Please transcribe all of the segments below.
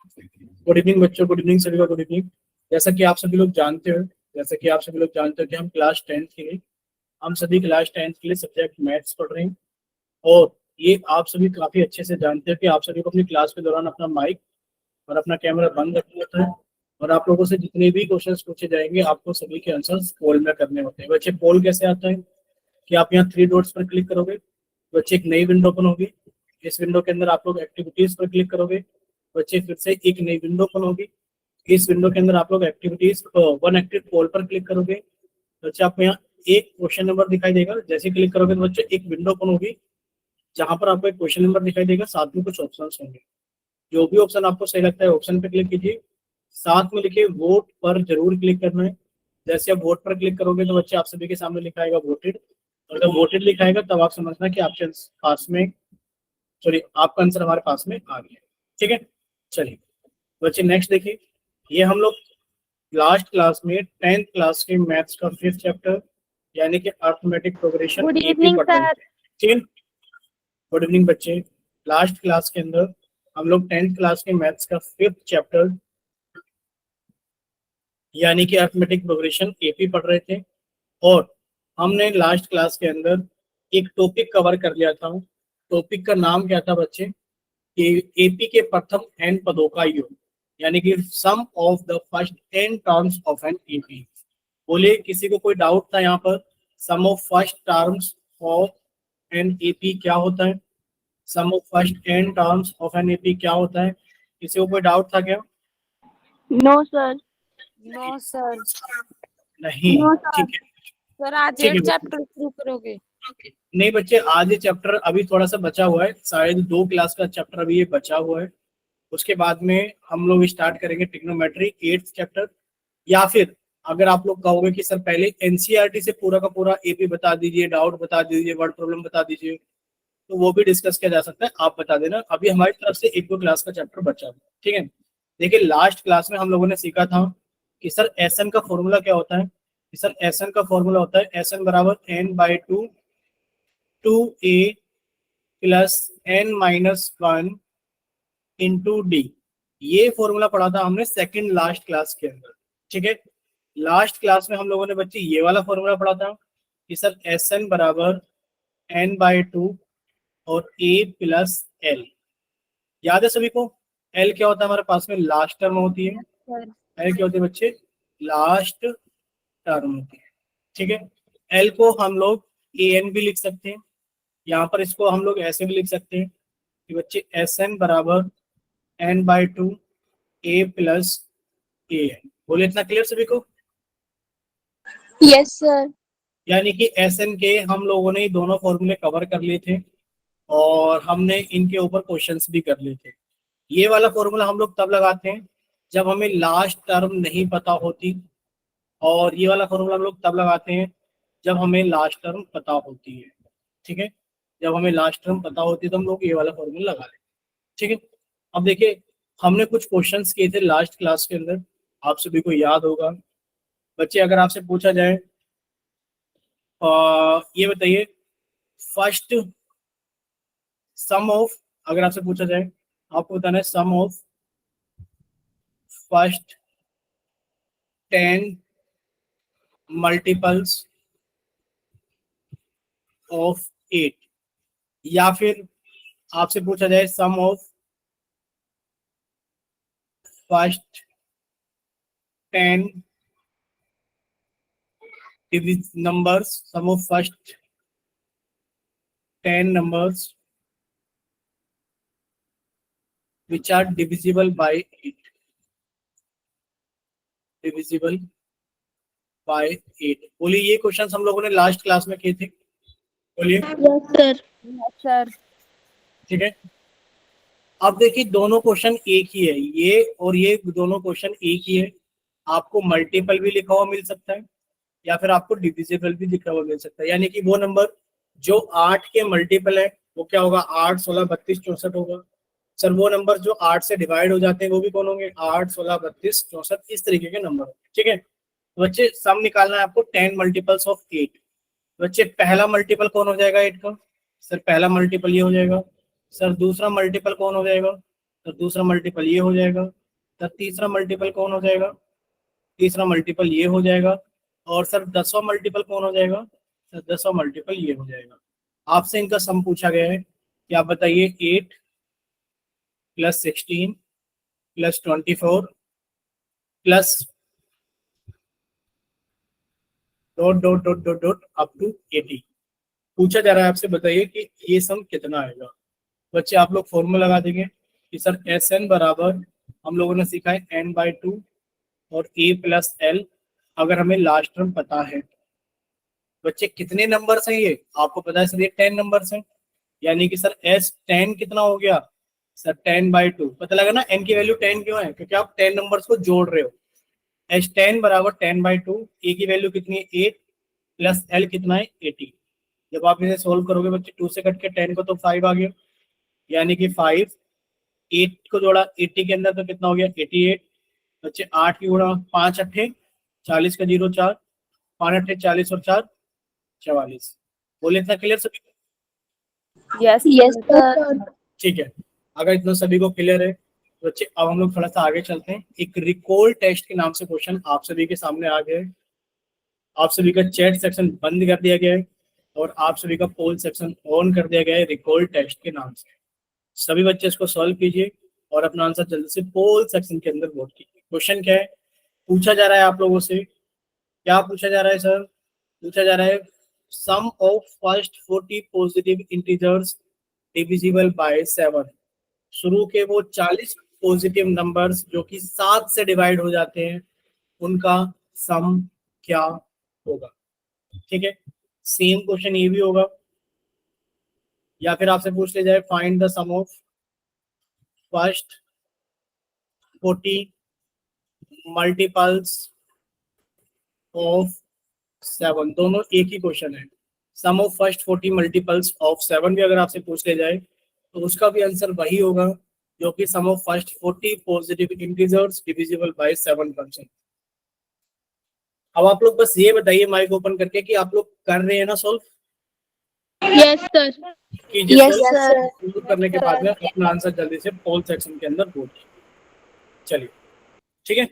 Good evening बच्चों, good evening सभी का, गुड इवनिंग। जैसा कि आप सभी लोग जानते हो जैसा कि आप सभी लोग जानते हो कि हम क्लास 10th के लिए हम सभी क्लास 10th के लिए सब्जेक्ट मैथ्स पढ़ रहे हैं। और ये आप सभी काफी अच्छे से जानते हो कि आप सभी को अपनी क्लास के दौरान अपना माइक और अपना कैमरा बंद रखना होता है। और आप लोगों से जितने भी क्वेश्चंस पूछे जाएंगे आपको सभी के आंसर्स पोल में करने होते हैं। बच्चे, पोल कैसे आता है कि आप यहाँ थ्री डॉट्स पर क्लिक करोगे, बच्चे एक नई विंडो ओपन होगी। इस विंडो के अंदर आप लोग एक्टिविटीज पर क्लिक करोगे, बच्चे फिर से एक नई विंडो ओपन होगी। इस विंडो के अंदर आप लोग एक्टिविटीज वन एक्टिव पोल पर क्लिक करोगे, बच्चे आपको यहाँ एक क्वेश्चन नंबर दिखाई देगा। जैसे क्लिक करोगे तो बच्चे एक विंडो ओपन होगी जहां पर आपको एक क्वेश्चन नंबर दिखाई देगा, साथ में कुछ ऑप्शन होंगे। जो भी ऑप्शन आपको सही लगता है ऑप्शन पे क्लिक कीजिए, साथ में लिखे वोट पर जरूर क्लिक करना है। जैसे आप वोट पर क्लिक करोगे तो बच्चे आप सभी के सामने लिखा आएगा वोटेड। और जब वोटेड लिखाएगा तब आप समझना कि आपके पास में, सॉरी, आपका आंसर हमारे पास में आ गया। ठीक है, चलिए बच्चे नेक्स्ट देखिए। ये हम लोग लास्ट क्लास में 10th क्लास के मैथ्स का 5th चैप्टर यानी कि arithmetic progression good AP evening पढ़ रहे सर। थे। ठीक है, गुड इवनिंग बच्चे। लास्ट क्लास के अंदर हम लोग 10th क्लास के मैथ्स का 5th चैप्टर यानी कि अर्थमेटिक प्रोग्रेशन एपी पढ़ रहे थे। और हमने लास्ट क्लास के अंदर एक टॉपिक कवर कर लिया था। टॉपिक का नाम क्या था बच्चे? एपी के प्रथम n पदों का योग, यानी कि sum of the first 10 terms of an AP. बोले किसी को कोई डाउट था यहाँ पर? Sum of first terms of an AP क्या होता है? Sum of first 10 terms of an AP क्या होता है? किसी को कोई डाउट था क्या? No sir. No sir. नहीं, नो सर। ठीक है, सर आज ठीक है 8 बच्चे। चैप्टर शुरू करोगे? नहीं बच्चे, आज ये चैप्टर अभी थोड़ा सा बचा हुआ है, शायद 2 क्लास का चैप्टर अभी ये बचा हुआ है। उसके बाद में हम लोग स्टार्ट करेंगे ट्रिग्नोमेट्री 8th चैप्टर। या फिर अगर आप लोग कहोगे कि सर पहले एनसीईआरटी से पूरा का पूरा एपी बता दीजिए, डाउट बता दीजिए, वर्ड प्रॉब्लम बता दीजिए, तो वो भी डिस्कस किया जा सकता है, आप बता देना। अभी हमारी तरफ से 1-2 क्लास का चैप्टर बचा हुआ है। ठीक है, देखिए लास्ट क्लास में हम लोगों ने सीखा था कि सर एस एन का फॉर्मूला क्या होता है। कि सर एस एन का फॉर्मूला होता है एस एन बराबर n/2 2a plus n-1 into D. ये फॉर्मूला पढ़ा था हमने सेकंड लास्ट क्लास के अंदर। ठीक है, लास्ट क्लास में हम लोगों ने बच्चे ये वाला फॉर्मूला पढ़ा था कि सर एस एन बराबर n/2 और a प्लस एल। याद है सभी को? एल क्या होता है हमारे पास में? लास्ट टर्म होती है। सर एल क्या होती है बच्चे? लास्ट टर्म होती है। ठीक है, एल को हम लोग ए एन भी लिख सकते हैं। यहाँ पर इसको हम लोग ऐसे भी लिख सकते हैं कि बच्चे एस एन बराबर n/2 a plus A N. बोले इतना क्लियर सभी को? Yes sir. यानी कि एस एन के हम लोगों ने दोनों फॉर्मूले कवर कर लिए थे और हमने इनके ऊपर क्वेश्चंस भी कर लिए थे। ये वाला फॉर्मूला हम लोग तब लगाते हैं जब हमें लास्ट टर्म नहीं पता होती, और ये वाला फॉर्मूला हम लोग तब लगाते हैं जब हमें लास्ट टर्म पता होती है। ठीक है, जब हमें लास्ट टर्म पता होती है तो हम लोग ये वाला फॉर्मूला लगा लेते हैं। ठीक है, अब देखिए हमने कुछ क्वेश्चंस किए थे लास्ट क्लास के अंदर, आप सभी को याद होगा। बच्चे अगर आपसे पूछा जाए ये बताइए फर्स्ट सम ऑफ, अगर आपसे पूछा जाए आपको बताना है sum of first 10 multiples of 8, या फिर आपसे पूछा जाए सम of first 10 numbers, sum of first 10 numbers which are divisible by 8, divisible by 8। बोलिए ये क्वेश्चन हम लोगों ने लास्ट क्लास में किए थे, बोलिए। Yes sir. सर ठीक है, अब देखिए दोनों क्वेश्चन एक ही है, ये और ये दोनों क्वेश्चन एक ही है। आपको मल्टीपल भी लिखा हुआ मिल सकता है या फिर आपको डिविजिबल भी लिखा हुआ मिल सकता है। यानी कि वो नंबर जो 8 के मल्टीपल है वो क्या होगा? 8, 16, 32, 64 होगा। सर वो नंबर जो 8 से डिवाइड हो जाते हैं वो भी कौन होंगे? 8, 16, 32, 64, इस तरीके के नंबर होंगे। ठीक है, तो बच्चे सम निकालना है आपको 10 मल्टीपल्स ऑफ 8। बच्चे पहला मल्टीपल कौन हो जाएगा 8 का? सर पहला मल्टीपल ये हो जाएगा। सर दूसरा मल्टीपल कौन हो जाएगा? तो दूसरा मल्टीपल ये हो जाएगा, तो तीसरा मल्टीपल कौन हो जाएगा, तीसरा मल्टीपल ये हो जाएगा, और सर 10वां मल्टीपल कौन हो जाएगा, सर 10वां मल्टीपल ये हो जाएगा। आपसे इनका सम पूछा गया है कि आप बताइए 8 + 16 + 24 plus dot dot dot dot dot up to 80 पूछा जा रहा है आपसे, बताइए कि ये सम कितना आएगा। बच्चे आप लोग फॉर्मूला लगा देंगे कि सर एस एन बराबर, हम लोगों ने सीखा है n/2 और a + l, अगर हमें लास्ट टर्म पता है। बच्चे कितने नंबर्स हैं ये आपको पता है सर, ये 10 नंबर्स हैं, यानी कि सर एस 10 कितना हो गया सर 10/2। पता लगा ना n की वैल्यू 10 क्यों है, क्योंकि आप 10 नंबर्स को जोड़ रहे हो। एस 10 बराबर 10/2, ए की वैल्यू कितनी है 8 प्लस एल कितना है 80। जब आप इसे सोल्व करोगे बच्चे 2 से कट के 10 को तो 5 आ गया, यानी कि 5, 8 को जोड़ा 80 के अंदर तो कितना हो गया 88। बच्चे 8 की गुणा 5 अट्ठे 40 का 0 4, 5 अट्ठे 40 और 4 44। बोले इतना क्लियर सभी को? Yes Yes, sir. sir. ठीक है, अगर इतना सभी को क्लियर है तो बच्चे अब हम लोग थोड़ा सा आगे चलते हैं। एक रिकॉल टेस्ट के नाम से क्वेश्चन आप सभी के सामने आ गया है। आप सभी का चैट सेक्शन बंद कर दिया गया है और आप सभी का पोल सेक्शन ऑन कर दिया गया है रिकॉल टेस्ट के नाम से। सभी बच्चे इसको सॉल्व कीजिए और अपना आंसर जल्दी से पोल सेक्शन के अंदर वोट कीजिए। क्वेश्चन क्या है, पूछा जा रहा है आप लोगों से, क्या पूछा जा रहा है सर, पूछा जा रहा है sum of first 40 positive integers divisible by 7। शुरू के वो 40 पॉजिटिव नंबर्स जो कि 7 से डिवाइड हो जाते हैं, उनका सम क्या होगा। ठीक है, सेम क्वेश्चन ये भी होगा, या फिर आपसे पूछ ले जाए find the sum of first 40 multiples of 7। दोनों एक ही क्वेश्चन है। Sum of first 40 multiples of 7 भी अगर आपसे पूछ ले जाए तो उसका भी आंसर वही होगा जो कि sum of first 40 positive integers divisible by 7%। अब आप लोग बस ये बताइए माइक ओपन करके कि आप लोग कर रहे हैं ना सॉल्व, Yes, sir. कीजिए Yes, solve। sir. solve करने के बाद में अपना आंसर जल्दी से पोल सेक्शन के अंदर वोट कीजिए। चलिए ठीक है,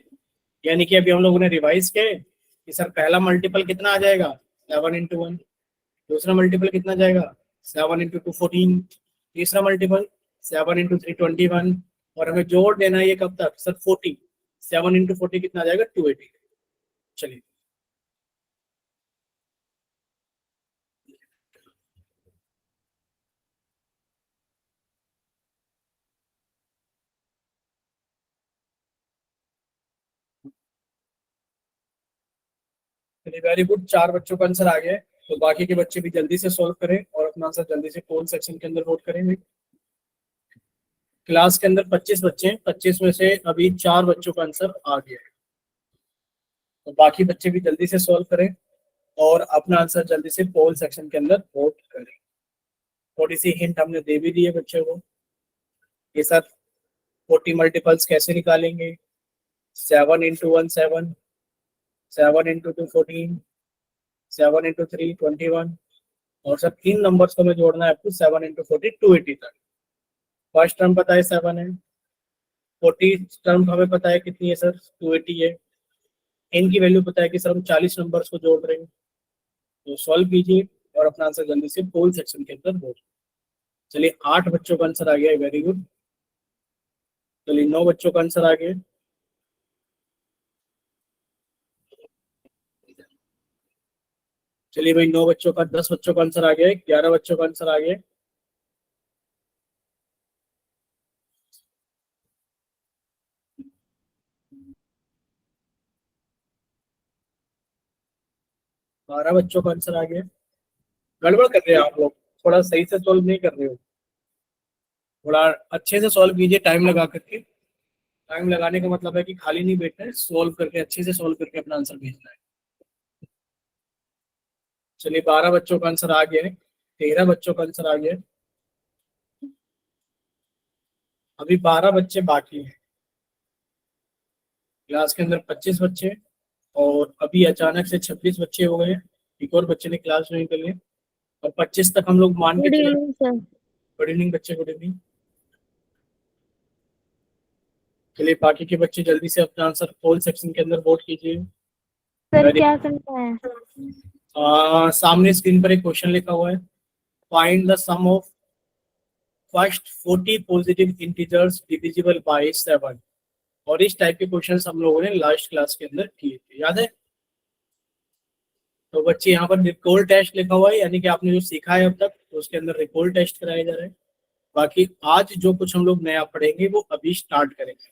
यानी कि अभी हम लोगों ने रिवाइज किया है कि सर पहला मल्टीपल कितना आ जाएगा 7 × 1, दूसरा मल्टीपल कितना जाएगा 7 × 2 14, तीसरा मल्टीपल 7 × 3 21, और हमें जोड़ देना है ये कब तक सर 40, 7 × 40 कितना आ जाएगा 280। चलिए वेरी गुड, 4 बच्चों का आंसर आ गया है, तो बाकी के बच्चे भी जल्दी से सॉल्व करें और अपना आंसर जल्दी से पोल सेक्शन के अंदर वोट करेंगे। क्लास के अंदर 25 बच्चे हैं, 25 में से अभी 4 बच्चों का आंसर आ गया है, तो बाकी बच्चे भी जल्दी से सॉल्व करें और अपना आंसर जल्दी से पोल सेक्शन के अंदर वोट करें। थोड़ी सी हिंट हमने दे भी दी है बच्चों को, ये सर 40 मल्टीपल्स कैसे निकालेंगे, 7 × 1 7, 7 × 2 14, 7 × 3 21, और सब 3 नंबर्स को हमें जोड़ना है अप टू 7 × 40 280 तक। फर्स्ट टर्म पता है 7 है, 40 टर्म हमें पता है कितनी है सर 280 है, n की वैल्यू पता है कि सर हम 40 नंबर्स को जोड़ रहे हैं। तो सॉल्व कीजिए और अपना आंसर जल्दी से पोल सेक्शन के अंदर वोट। चलिए 8 बच्चों का आंसर आ गया है, वेरी गुड। चलिए 9 बच्चों का आंसर आ गया, चलिए भाई 9 बच्चों का, 10 बच्चों का आंसर आ गया है, 11 बच्चों का आंसर आ गया है, बारह बच्चों का आंसर आ गया। गड़बड़ कर रहे हैं आप लोग, थोड़ा सही से सॉल्व नहीं कर रहे हो, थोड़ा अच्छे से सॉल्व कीजिए टाइम लगा करके। टाइम लगाने का मतलब है कि खाली नहीं बैठना है, सॉल्व करके अच्छे से सॉल्व करके अपना आंसर भेजना है। चलिए 12 बच्चों का आंसर आ गया है, 13 बच्चों का आंसर आ गया है, अभी 12 बच्चे बाकी हैं। क्लास के अंदर 25 बच्चे और अभी अचानक से 26 बच्चे हो गए, एक और बच्चे ने क्लास ज्वाइन कर लिया और 25 तक हम लोग मान के Good चले। evening, sir. गुड इवनिंग बच्चे, गुड इवनिंग। चलिए बाकी के बच्चे जल्दी से अपना आंसर पोल सेक्शन के अंदर वोट कीजिए। सर Very- क्या करना है? सामने स्क्रीन पर एक क्वेश्चन लिखा हुआ है, find the sum of first 40 positive integers divisible by 7। और इस टाइप के क्वेश्चंस हम लोगों ने लास्ट क्लास के अंदर किए थे, याद है? तो बच्चे यहाँ पर रिकॉल टेस्ट लिखा हुआ है, यानी कि आपने जो सीखा है अब तक तो उसके अंदर रिकॉल टेस्ट कराया जा रहा है। बाकी आज जो कुछ हम लोग नया पढ़ेंगे वो अभी स्टार्ट करेंगे,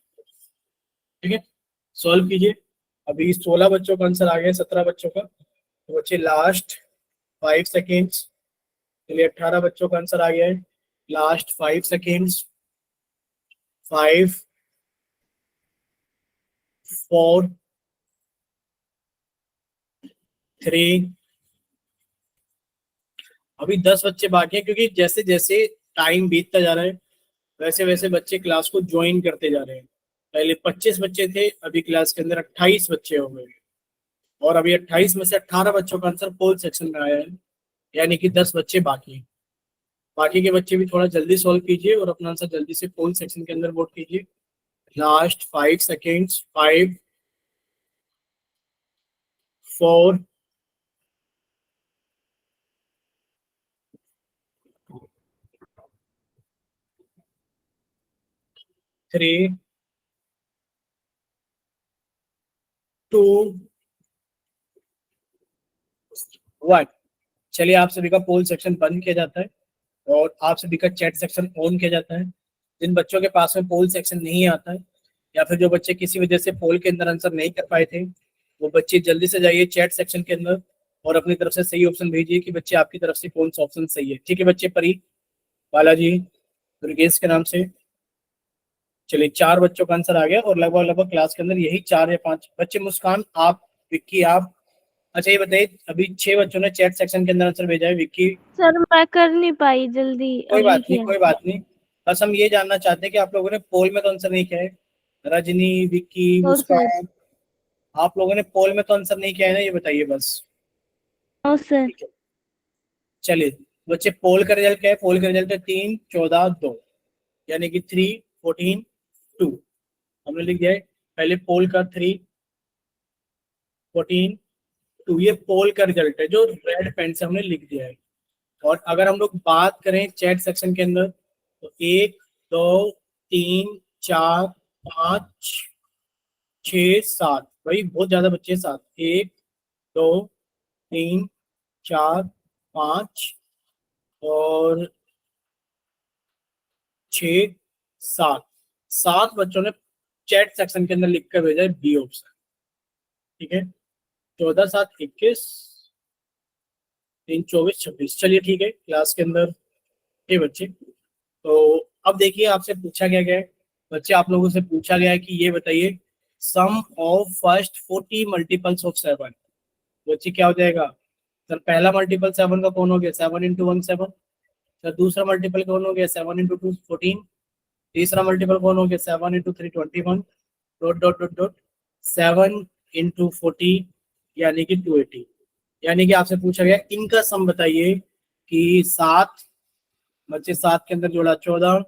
ठीक है? सॉल्व कीजिए। अभी 16 बच्चों का आंसर आ गया, 17 बच्चों का। तो बच्चे लास्ट 5 सेकेंड्स के लिए 18 बच्चों का आंसर आ गया है। Last 5 seconds, 5 4 3। अभी 10 बच्चे बाकी हैं, क्योंकि जैसे जैसे टाइम बीतता जा रहा है वैसे वैसे बच्चे क्लास को ज्वाइन करते जा रहे हैं। पहले 25 बच्चे थे, अभी क्लास के अंदर 28 बच्चे हो गए, और अभी 28 में से 18 बच्चों का आंसर पोल सेक्शन में आया है, यानी कि 10 बच्चे बाकी हैं। बाकी के बच्चे भी थोड़ा जल्दी सॉल्व कीजिए और अपना आंसर जल्दी से पोल सेक्शन के अंदर वोट कीजिए। Last 5 seconds, 5 4 3 2 1। चलिए आप सभी का पोल सेक्शन बंद किया जाता है और आप सभी का चैट सेक्शन ऑन किया जाता है। जिन बच्चों के पास में पोल सेक्शन नहीं आता है, या फिर जो बच्चे किसी वजह से पोल के अंदर आंसर नहीं कर पाए थे, वो बच्चे जल्दी से जाइए चैट सेक्शन के अंदर और अपनी तरफ से सही ऑप्शन भेजिए कि बच्चे आपकी तरफ से कौन सा ऑप्शन सही है। ठीक है बच्चे? परी, बालाजी, दुर्गेश के नाम से। चलिए 4 बच्चों का आंसर आ गया और लगभग लगभग क्लास के अंदर यही 4 या 5 बच्चे। मुस्कान, आप, विक्की, आप। अच्छा ये बताइए, अभी 6 बच्चों ने चैट सेक्शन के अंदर आंसर भेजा है। विक्की, सर मैं कर नहीं पाई जल्दी, कोई अभी बात नहीं, किया। कोई बात नहीं। बस हम ये जानना चाहते हैं कि आप लोगों ने पोल में तो आंसर नहीं किया है। रजनी, विक्की, और सर? मुस्कान, आप लोगों ने पोल में तो आंसर नहीं किया है ना, ये बताइए बस। और सर? ठीक है, चलिए बच्चे पोल का रिजल्ट क्या है? पोल का रिजल्ट है 3 14 2, यानी कि 3 14 2। हमने लिख दिया है पहले पोल का 3 14 2, ये पोल का रिजल्ट है जो रेड पेन से हमने लिख दिया है। और अगर हम लोग बात करें चैट सेक्शन के अंदर, तो 1 2 3 4 5 6 7, भाई बहुत ज्यादा बच्चे हैं। 7, 1 2 3 4 5 और 6 7, 7 बच्चों ने चैट सेक्शन के अंदर लिख कर भेजा है बी ऑप्शन। ठीक है, 14 7 21 3 24 26। चलिए ठीक है, क्लास के अंदर ये बच्चे। तो अब देखिए आपसे पूछा गया है बच्चे, आप लोगों से पूछा गया है कि ये बताइए सम ऑफ फर्स्ट 40 मल्टीपल्स ऑफ 7। बच्चे क्या हो जाएगा? सर पहला मल्टीपल 7 का कौन हो गया? 7 इंटू 1 7। सर दूसरा मल्टीपल कौन हो गया? 7 इंटू 2 14। तीसरा मल्टीपल कौन हो गया? 7 into 3 21। Dot dot dot dot 7 into 40 यानी कि 280। यानी कि आपसे पूछा गया इनका सम बताइए कि 7 बच्चे, 7 के अंदर जोड़ा 14,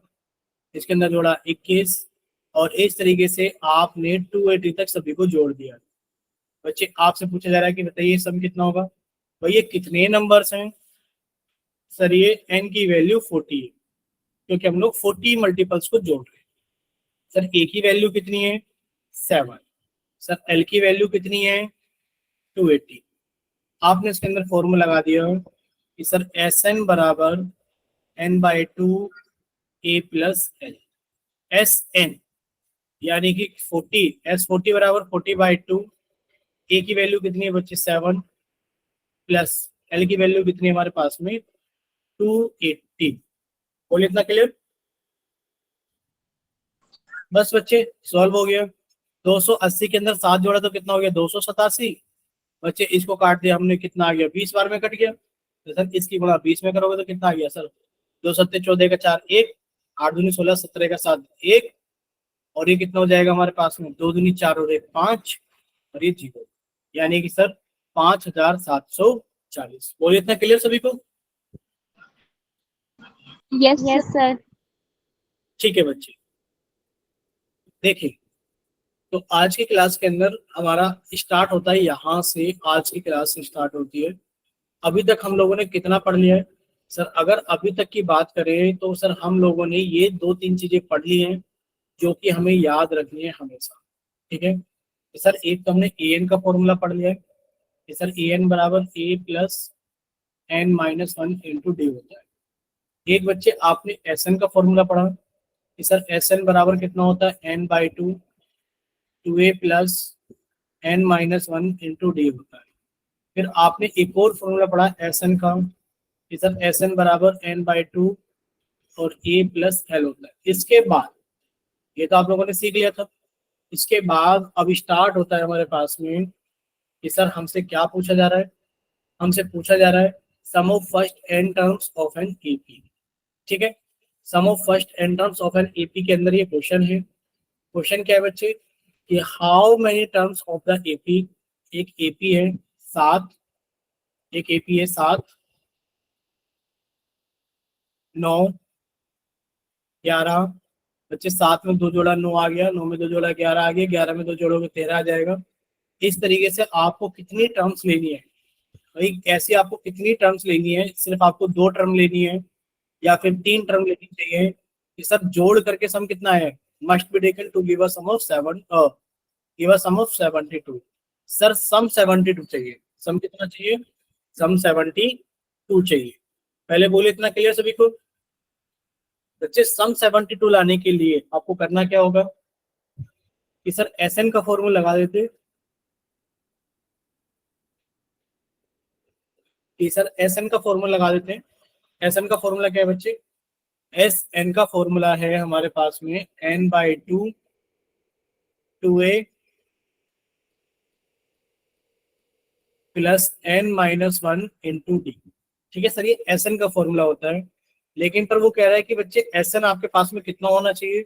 इसके अंदर जोड़ा 21, और इस तरीके से आपने 280 तक सभी को जोड़ दिया। बच्चे आपसे पूछा जा रहा है कि बताइए सम कितना होगा? भाई ये कितने नंबर्स हैं? सर ये n की वैल्यू 40 है, क्योंकि हम लोग 40 मल्टीपल्स को जोड़ रहे हैं। सर a की वैल्यू कितनी है? 7। सर l की वैल्यू कितनी है? 280। आपने इसके अंदर फॉर्मूला लगा दिया कि सर Sn बराबर n/2 a plus l। Sn यानी कि 40, S40 बराबर 40/2। a की वैल्यू कितनी है बच्चे? 7 प्लस l की वैल्यू कितनी है हमारे पास में? 280। बोलिए इतना क्लियर? बस बच्चे सॉल्व हो गया। 280 के अंदर 7 जोड़ा तो कितना हो गया? 287। बच्चे इसको काट दिया हमने, कितना आ गया? 20 बार में कट गया। तो सर इसकी गुणा 20 में करोगे तो कितना आ गया सर? 2 सत्ते 14 का 4 1, 8 दूनी 16, 17 का 7 1, और ये कितना हो जाएगा हमारे पास में? 2 दूनी 4 और 1 5, और ये 0, यानी कि सर 5740। बोलिए इतना क्लियर सभी को? Yes, yes sir. सर। ठीक है बच्चे, देखिए तो आज की क्लास के अंदर हमारा स्टार्ट होता है यहाँ से, आज की क्लास स्टार्ट होती है। अभी तक हम लोगों ने कितना पढ़ लिया है सर? अगर अभी तक की बात करें तो सर हम लोगों ने ये 2-3 चीजें पढ़ ली हैं जो कि हमें याद रखनी है हमेशा। ठीक है, तो सर एक तो हमने ए एन का फॉर्मूला पढ़ लिया है कि सर ए एन बराबर A plus N minus one into D होता है। एक बच्चे आपने एस एन का फॉर्मूला पढ़ा कि सर एस एन बराबर कितना होता है, n by two a plus N minus one into D होता है। फिर आपने एक और फॉर्मूला पढ़ा एस एन का कि सर एस एन बराबर एन बाई टू और ए प्लस एल होता है। इसके बाद ये तो आप लोगों ने सीख लिया था। इसके बाद अब स्टार्ट होता है हमारे पास में कि सर हमसे क्या पूछा जा रहा है? हमसे पूछा जा रहा है sum of first N terms of an AP. ठीक है, sum of first N terms of an AP के अंदर ये क्वेश्चन है। क्वेश्चन क्या है बच्चे कि how many terms of the AP. एक एपी है 7, एक एपी है 7, 9, 11। बच्चे 7 में 2 जोड़ा 9 आ गया, 9 में 2 जोड़ा 11 आ गया, 11 में 2 जोड़ोगे 13 आ जाएगा। इस तरीके से आपको कितनी टर्म्स लेनी है भाई? ऐसी आपको कितनी टर्म्स लेनी है? सिर्फ आपको 2 टर्म लेनी है या फिर 3 टर्म लेनी चाहिए? ये सब जोड़ करके सम कितना है? Must be taken to give a sum of 7, give a sum of 72। Sir sum 72 चाहिए। सम कितना चाहिए? सम 72 चाहिए। पहले बोले इतना क्लियर सभी को? बच्चे सम 72 लाने के लिए आपको करना क्या होगा कि सर एस एन का फॉर्मूला लगा देते कि सर एस एन का फॉर्मूला लगा देते हैं। एस एन का फॉर्मूला क्या है बच्चे? एस एन का फॉर्मूला है हमारे पास में n by two a plus N minus one into d. ठीक है सर, ये एस एन का फॉर्मूला होता है। लेकिन पर वो कह रहा है कि बच्चे एस एन आपके पास में कितना होना चाहिए?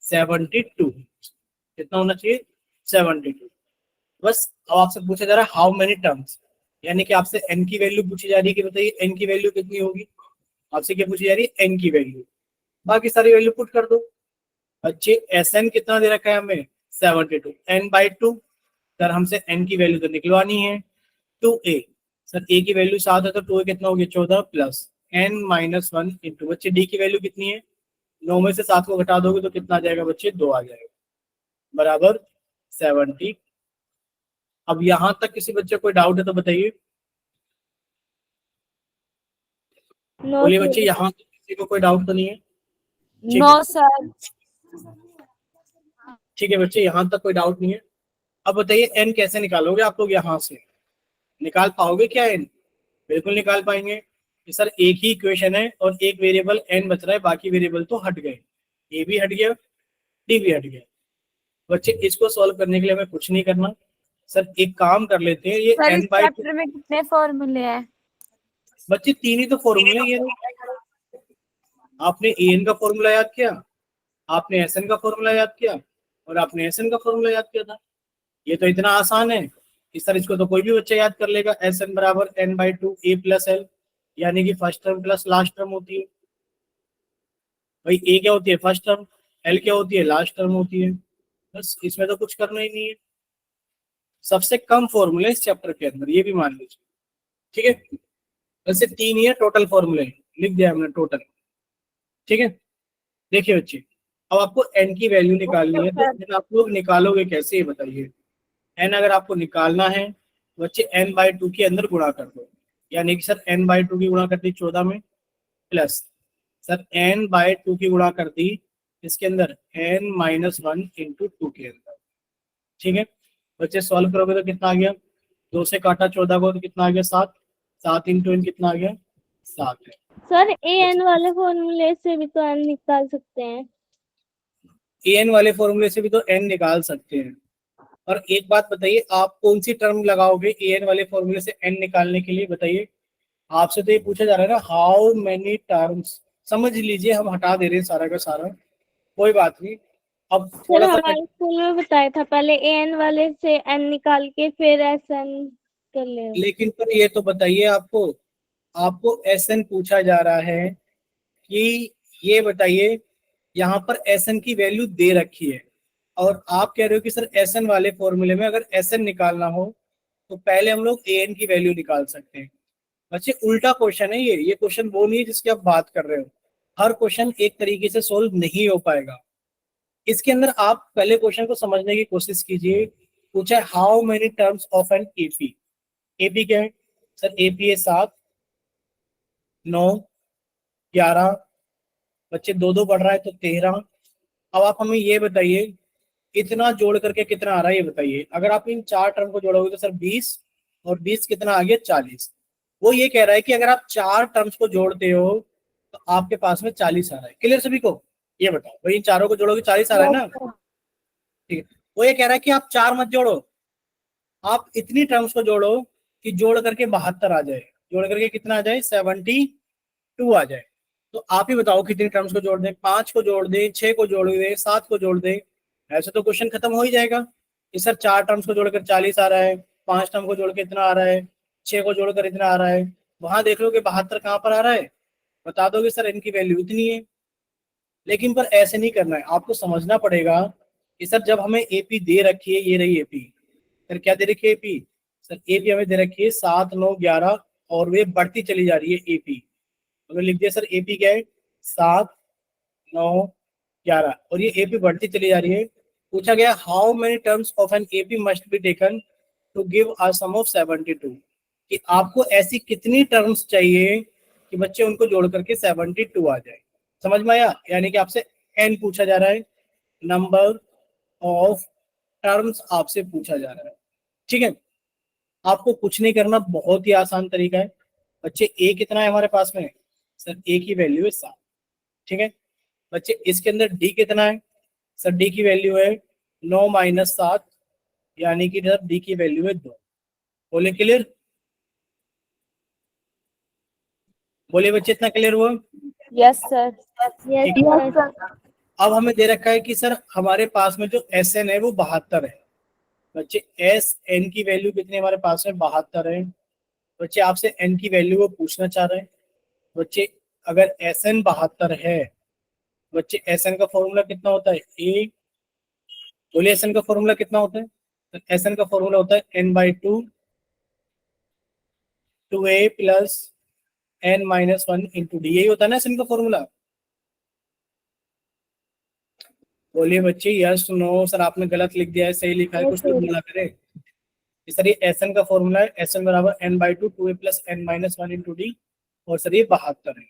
72। कितना होना चाहिए? 72। बस अब आपसे पूछा जा रहा है हाउ मेनी टर्म्स, यानी कि आपसे एन की वैल्यू पूछी जा रही है कि बताइए एन की वैल्यू कितनी होगी। आपसे क्या पूछी जा रही है? एन की वैल्यू। बाकी सारी वैल्यू पुट कर दो। बच्चे एस एन कितना दे रखा है हमें? 72। एन बाई टू, सर हमसे एन की वैल्यू तो निकलवानी है। टू ए, सर ए की वैल्यू 7 है तो 2 कितना हो गया? 14 plus N minus one into बच्चे डी की वैल्यू कितनी है? 9 में से 7 को घटा दोगे तो कितना आ जाएगा बच्चे? 2 आ जाएगा, बराबर 70। अब यहां तक किसी बच्चे कोई डाउट है तो बताइए। नो बोलिए बच्चे, यहाँ तक किसी को कोई डाउट तो नहीं है? ठीक नो है, सर। ठीक है बच्चे, यहाँ तक कोई डाउट नहीं है। अब बताइए एन कैसे निकालोगे आप लोग? यहाँ से निकाल पाओगे क्या एन? बिल्कुल निकाल पाएंगे कि सर एक ही इक्वेशन है और एक वेरिएबल एन बच रहा है, बाकी वेरिएबल तो हट गए। ए भी हट गया, डी भी हट गया। बच्चे इसको सॉल्व करने के लिए हमें कुछ नहीं करना। सर एक काम कर लेते हैं, ये सर इस एन बाई टू। चैप्टर में कितने फॉर्मूले हैं? बच्चे 3 ही तो फॉर्मूले हैं ये। आपने ए एन का फॉर्मूला याद किया, आपने एस एन का फॉर्मूला याद किया और आपने एस एन का फॉर्मूला याद किया था। ये तो इतना आसान है कि सर इसको तो कोई भी बच्चा याद कर लेगा। एस एन बराबर n by two a plus l, यानी कि first term plus last term होती है। भाई ए क्या होती है? First term. एल क्या होती है? लास्ट टर्म होती है। बस इसमें तो कुछ करना ही नहीं है। सबसे कम फॉर्मूले इस चैप्टर के अंदर, ये भी मान लीजिए। ठीक है, वैसे 3 ही है टोटल फॉर्मूले, लिख दिया हमने टोटल। ठीक है, देखिए बच्चे, अब आपको एन की वैल्यू निकालनी है तो फिर आप लोग निकालोगे कैसे ये बताइए। एन अगर आपको निकालना है बच्चे एन बाई टू के अंदर गुणा कर दो, यानी कि सर एन बाई टू की गुणा कर दी 14 में, plus sir n by two की गुणा कर दी इसके अंदर n minus one into two के अंदर। ठीक है बच्चे, सॉल्व करोगे तो कितना आ गया? 2 से काटा 14 को तो कितना आ गया? 7। 7 इंटू एन कितना आ गया? 7 है। सर ए एन वाले फॉर्मूले से भी तो एन निकाल सकते हैं। ए एन वाले फॉर्मूले से भी तो एन निकाल सकते हैं। और एक बात बताइए, आप कौन सी टर्म लगाओगे ए एन वाले फॉर्मूले से एन निकालने के लिए? बताइए। आपसे तो ये पूछा जा रहा है ना हाउ मेनी टर्म्स। समझ लीजिए हम हटा दे रहे हैं सारा का सारा, कोई बात नहीं। अब सर थोड़ा सा हमारे स्कूल में बताया था पहले ए एन वाले से एन निकाल के फिर एस एन कर ले। लेकिन पर ये तो बताइए, आपको आपको एस एन पूछा जा रहा है कि ये बताइए यहाँ पर एस एन की वैल्यू दे रखी है और आप कह रहे हो कि सर एसएन वाले फॉर्मूले में अगर एसएन निकालना हो तो पहले हम लोग एन की वैल्यू निकाल सकते हैं। बच्चे उल्टा क्वेश्चन है ये क्वेश्चन वो नहीं है जिसकी आप बात कर रहे हो। हर क्वेश्चन एक तरीके से सोल्व नहीं हो पाएगा। इसके अंदर आप पहले क्वेश्चन को समझने की कोशिश कीजिए। पूछा है how many terms of an AP. AP क्या है सर? एपी है 7, 9, 11, बच्चे दो दो बढ़ रहा है तो 13। अब आप हमें ये बताइए इतना जोड़ करके कितना आ रहा है ये बताइए। अगर आप इन चार टर्म को जोड़ोगे तो सर 20, और 20 कितना आ गया 40। वो ये कह रहा है कि अगर आप चार टर्म्स को जोड़ते हो तो आपके पास में 40 आ रहा है। क्लियर सभी को? ये बताओ भाई, इन चारों को जोड़ोगे 40 आ रहा है ना? ठीक है। वो ये कह रहा है कि आप चार मत जोड़ो, आप इतनी टर्म्स को जोड़ो कि जोड़ करके 72 आ जाए। जोड़ करके कितना आ जाए? 72 आ जाए। तो आप ही बताओ कितनी टर्म्स को जोड़ दें? 5 को जोड़ दें, 6 को जोड़ दें, 7 को जोड़ दें? ऐसे तो क्वेश्चन खत्म हो ही जाएगा कि सर चार टर्म्स को जोड़कर 40 आ रहा है, 5 टर्म को जोड़कर इतना आ रहा है, 6 को जोड़कर इतना आ रहा है। वहां देख लो कि 72 कहाँ पर आ रहा है, बता दोगे सर इनकी वैल्यू इतनी है। लेकिन पर ऐसे नहीं करना है, आपको समझना पड़ेगा कि सर जब हमें एपी दे रखी है, ये रही एपी, सर क्या दे रखी है एपी? सर एपी हमें दे रखी है 7, 9, 11 और वे बढ़ती चली जा रही है एपी। तो लिख दिया सर एपी क्या है? 7, 9, 11 और ये एपी बढ़ती चली जा रही है। पूछा गया how many terms of an AP must be taken to give a sum of 72, कि आपको ऐसी कितनी टर्म्स चाहिए कि बच्चे उनको जोड़ करके 72 आ जाए। समझ में आया? यानी कि आपसे एन पूछा जा रहा है, नंबर ऑफ टर्म्स आपसे पूछा जा रहा है। ठीक है, आपको कुछ नहीं करना, बहुत ही आसान तरीका है। बच्चे ए कितना है हमारे पास में? सर ए की वैल्यू है 7। ठीक है बच्चे, इसके अंदर डी कितना है? सर डी की वैल्यू है 9 - 7, यानी कि सर डी की वैल्यू है 2। बोले क्लियर? बोले बच्चे इतना क्लियर हुआ? Yes sir. यस ठीक है। सर। अब हमें दे रखा है कि सर हमारे पास में जो एस एन है वो 72 है। बच्चे एस एन की वैल्यू कितनी हमारे पास में? 72 है। बच्चे आपसे एन की वैल्यू वो पूछना चाह रहे हैं। बच्चे अगर एस एन 72 है, बच्चे एस एन का फॉर्मूला कितना होता है? ए। बोलिए एस एन का फॉर्मूला कितना होता है? तो एस एन का फॉर्मूला होता है n/2 2a plus n-1 into D. यही होता है ना एस एन का फॉर्मूला? बोलिए बच्चे यस नो। सर आपने गलत लिख दिया है, सही लिखा है, यस कुछ तो बोला करे। सर ये एस एन का फॉर्मूला है, एस एन बराबर n/2 2a plus n-1 into D, और सर ये 72 है।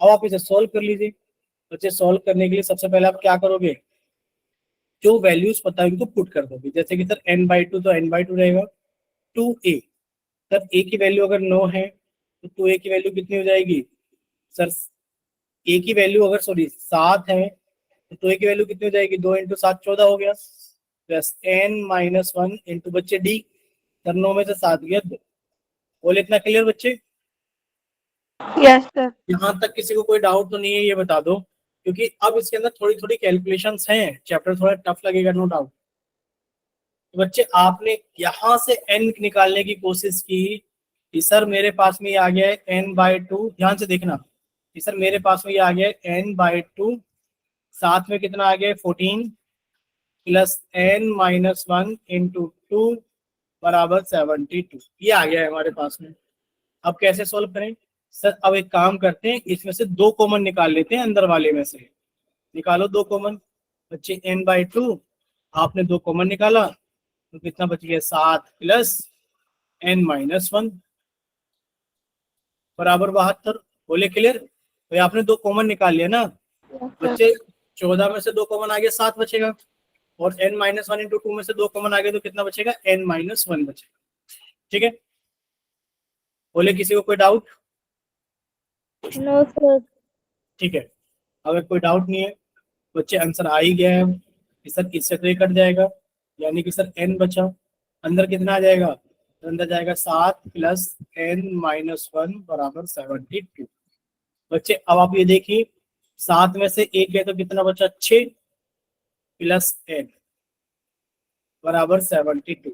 अब आप इसे सोल्व कर लीजिए। बच्चे सोल्व करने के लिए सबसे पहले आप क्या करोगे? जो वैल्यूज पता है उनको पुट कर दोगे। जैसे कि सर n/2 तो n/2 रहेगा, 2a। सर a की वैल्यू अगर 9 है तो 2a की वैल्यू कितनी हो जाएगी? सर a की वैल्यू अगर 7 है तो 2a की वैल्यू कितनी हो जाएगी? 2 × 7 14 हो गया, प्लस n-1 इंटू बच्चे डी। सर 9 में से 7 गया 2। बोले इतना क्लियर बच्चे? Yes sir. यहाँ तक किसी को कोई डाउट तो नहीं है ये बता दो, क्योंकि अब इसके अंदर थोड़ी थोड़ी कैलकुलेशंस हैं, चैप्टर थोड़ा टफ लगेगा नो डाउट। तो बच्चे आपने यहाँ से n निकालने की कोशिश की कि सर मेरे पास में ये आ गया है n/2। ध्यान से देखना कि सर मेरे पास में ये आ गया है n/2, साथ में कितना आ गया है 14 प्लस n-1 इंटू 2 बराबर 72। ये आ गया है हमारे पास में। अब कैसे सोल्व करें? सर अब एक काम करते हैं, इसमें से 2 कॉमन निकाल लेते हैं, अंदर वाले में से निकालो 2 कॉमन। बच्चे n/2 आपने 2 कॉमन निकाला तो कितना बच गया? 7 प्लस n-1 बराबर 72। बोले क्लियर? तो ये आपने 2 कॉमन निकाल लिया ना बच्चे। 14 में से 2 कॉमन आ गया, 7 बचेगा, और n-1 इंटू 2 में से 2 कॉमन आ गया तो कितना बचेगा? n-1 बचेगा। ठीक है, बोले किसी को कोई डाउट? No sir. ठीक है, अगर कोई डाउट नहीं है बच्चे आंसर आ ही गया है कि सर इससे तो ये कट जाएगा, यानी कि सर n बचा। अंदर कितना आ जाएगा? अंदर जाएगा 7 प्लस n-1 बराबर 72। बच्चे अब आप ये देखिए, 7 में से 1 है तो कितना बचा? 6 प्लस n बराबर 72,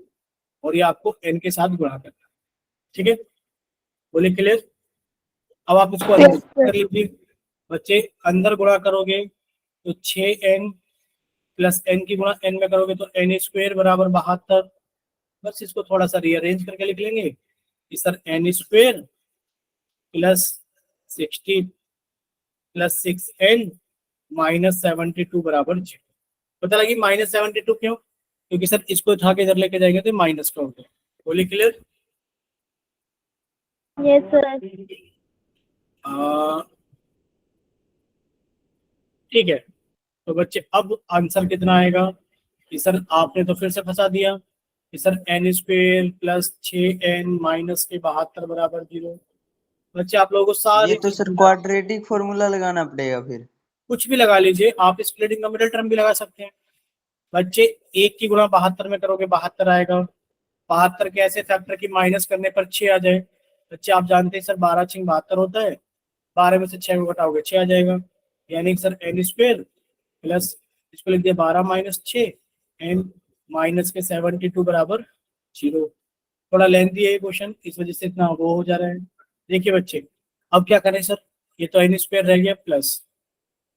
और ये आपको n के साथ गुणा करना है। ठीक है, बोले क्लियर? अब आप इसको अंदर कर लीजिए। बच्चे अंदर गुणा करोगे तो 6n प्लस एन की गुणा एन में करोगे तो एन स्क्वायर बराबर 72। बस इसको थोड़ा सा रीअरेंज करके लिख लेंगे कि sir n square plus 16 plus 6n minus 72 बराबर 0। पता लगी -72 क्यों? क्योंकि सर इसको उठा के इधर लेके जाएंगे तो माइनस का हो गया। बोली क्लियर? Yes sir. ठीक है, तो बच्चे अब आंसर कितना आएगा कि सर आपने तो फिर से फंसा दिया कि sir n square plus 6n minus के 72 बराबर 0। बच्चे आप लोगों को ये सारे तो सर क्वाड्रेटिक फॉर्मूला लगाना पड़ेगा फिर। कुछ भी लगा लीजिए आप, स्प्लिटिंग का मिडिल टर्म भी लगा सकते हैं। बच्चे एक की गुणा 72 में करोगे 72 आएगा। 72 के ऐसे फैक्टर की माइनस करने पर 6 आ जाए। बच्चे आप जानते हैं सर 12 6 72 होता है, 12 में से 6 को घटाओगे 6 आ जाएगा। यानी कि सर एन स्क्वेयर प्लस, इसको लिख दिया 12 माइनस 6 एन माइनस के 72 बराबर 0। थोड़ा लेंथी है ये क्वेश्चन, इस वजह से इतना वो हो जा रहा है। देखिए बच्चे अब क्या करें सर, ये तो एन स्क्वेयर रह गया प्लस,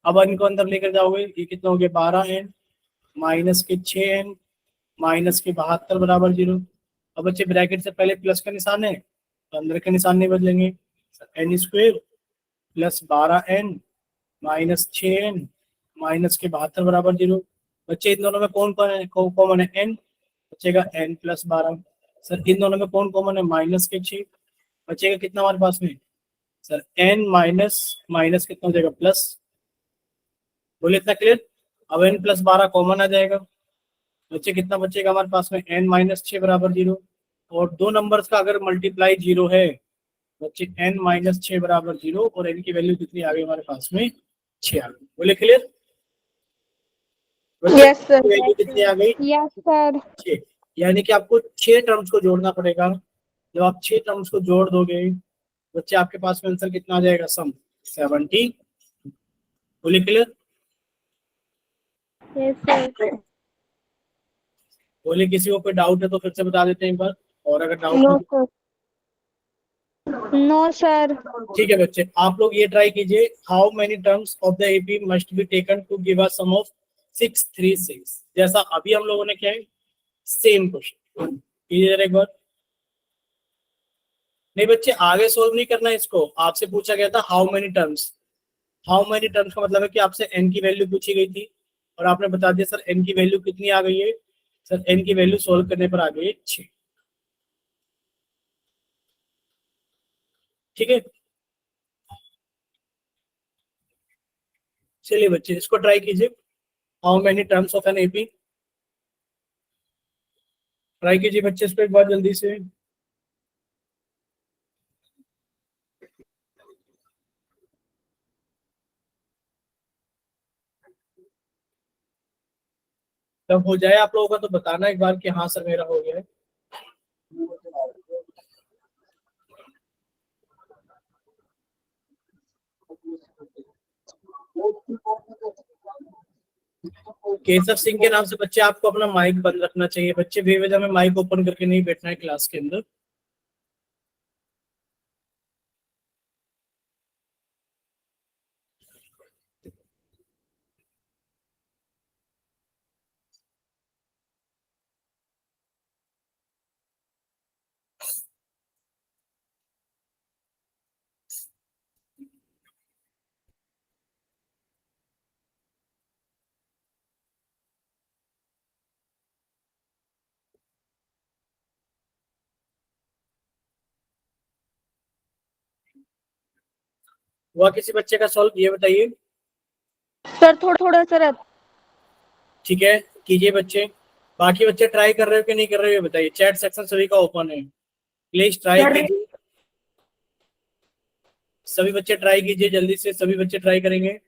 अब इनको अंदर लेकर जाओगे ये कितना हो गया 12n माइनस के 6n माइनस के 72 बराबर 0। अब बच्चे ब्रैकेट से पहले प्लस का निशान है तो अंदर के निशान नहीं बदलेंगे, n square plus 12n minus 6n minus के 72 बराबर 0। बच्चे इन दोनों में कौन कौन है, कॉमन है n, बचेगा n प्लस 12। सर इन दोनों में कौन कॉमन है, माइनस के 6, बचेगा कितना हमारे पास में सर n माइनस माइनस कितना हो जाएगा प्लस। बोले इतना क्लियर? अब n प्लस 12 कॉमन आ जाएगा, बच्चे कितना बचेगा हमारे पास में n माइनस 6 बराबर 0। और दो नंबर्स का अगर मल्टीप्लाई 0 है बच्चे n माइनस 6 बराबर 0, और n की वैल्यू कितनी आ गई हमारे पास में 6 आ गई। बोले क्लियर? Yes sir. वैल्यू कितनी आ गई यस सर। 6। यानी कि आपको 6 टर्म्स को जोड़ना पड़ेगा। जब आप 6 टर्म्स को जोड़ दोगे बच्चे आपके पास में आंसर कितना आ जाएगा, सम 70। बोले क्लियर? Yes sir. बोले किसी को कोई डाउट है तो फिर से बता देते हैं एक बार, और अगर डाउट नो हो सर। No sir. ठीक है बच्चे, आप लोग ये ट्राई कीजिए, how many terms of the AP must be taken to give a sum of 636। जैसा अभी हम लोगों ने क्या है, सेम क्वेश्चन कीजिए जरा एक बार। नहीं बच्चे आगे सोल्व नहीं करना है इसको, आपसे पूछा गया था how many terms. How many terms का मतलब है कि आपसे एन की वैल्यू पूछी गई थी और आपने बता दिया सर एन की वैल्यू कितनी आ गई है, सर एन की वैल्यू सोल्व करने पर आ गई है 6। ठीक है, चलिए बच्चे इसको ट्राई कीजिए, how many terms of an AP. Try कीजिए बच्चे इसको एक बार जल्दी से। जब हो जाए आप लोगों का तो बताना एक बार कि हाँ सर मेरा हो गया है। केसर सिंह के नाम से बच्चे आपको अपना माइक बंद रखना चाहिए। बच्चे बेवजह में माइक ओपन करके नहीं बैठना है क्लास के अंदर। हुआ किसी बच्चे का सॉल्व, ये बताइए। सर थोड़ा थोड़ा सर। ठीक है कीजिए बच्चे। बाकी बच्चे ट्राई कर रहे हो कि नहीं कर रहे हो ये बताइए, चैट सेक्शन सभी का ओपन है, प्लीज ट्राई कीजिए। सभी बच्चे ट्राई कीजिए जल्दी से, सभी बच्चे ट्राई करेंगे।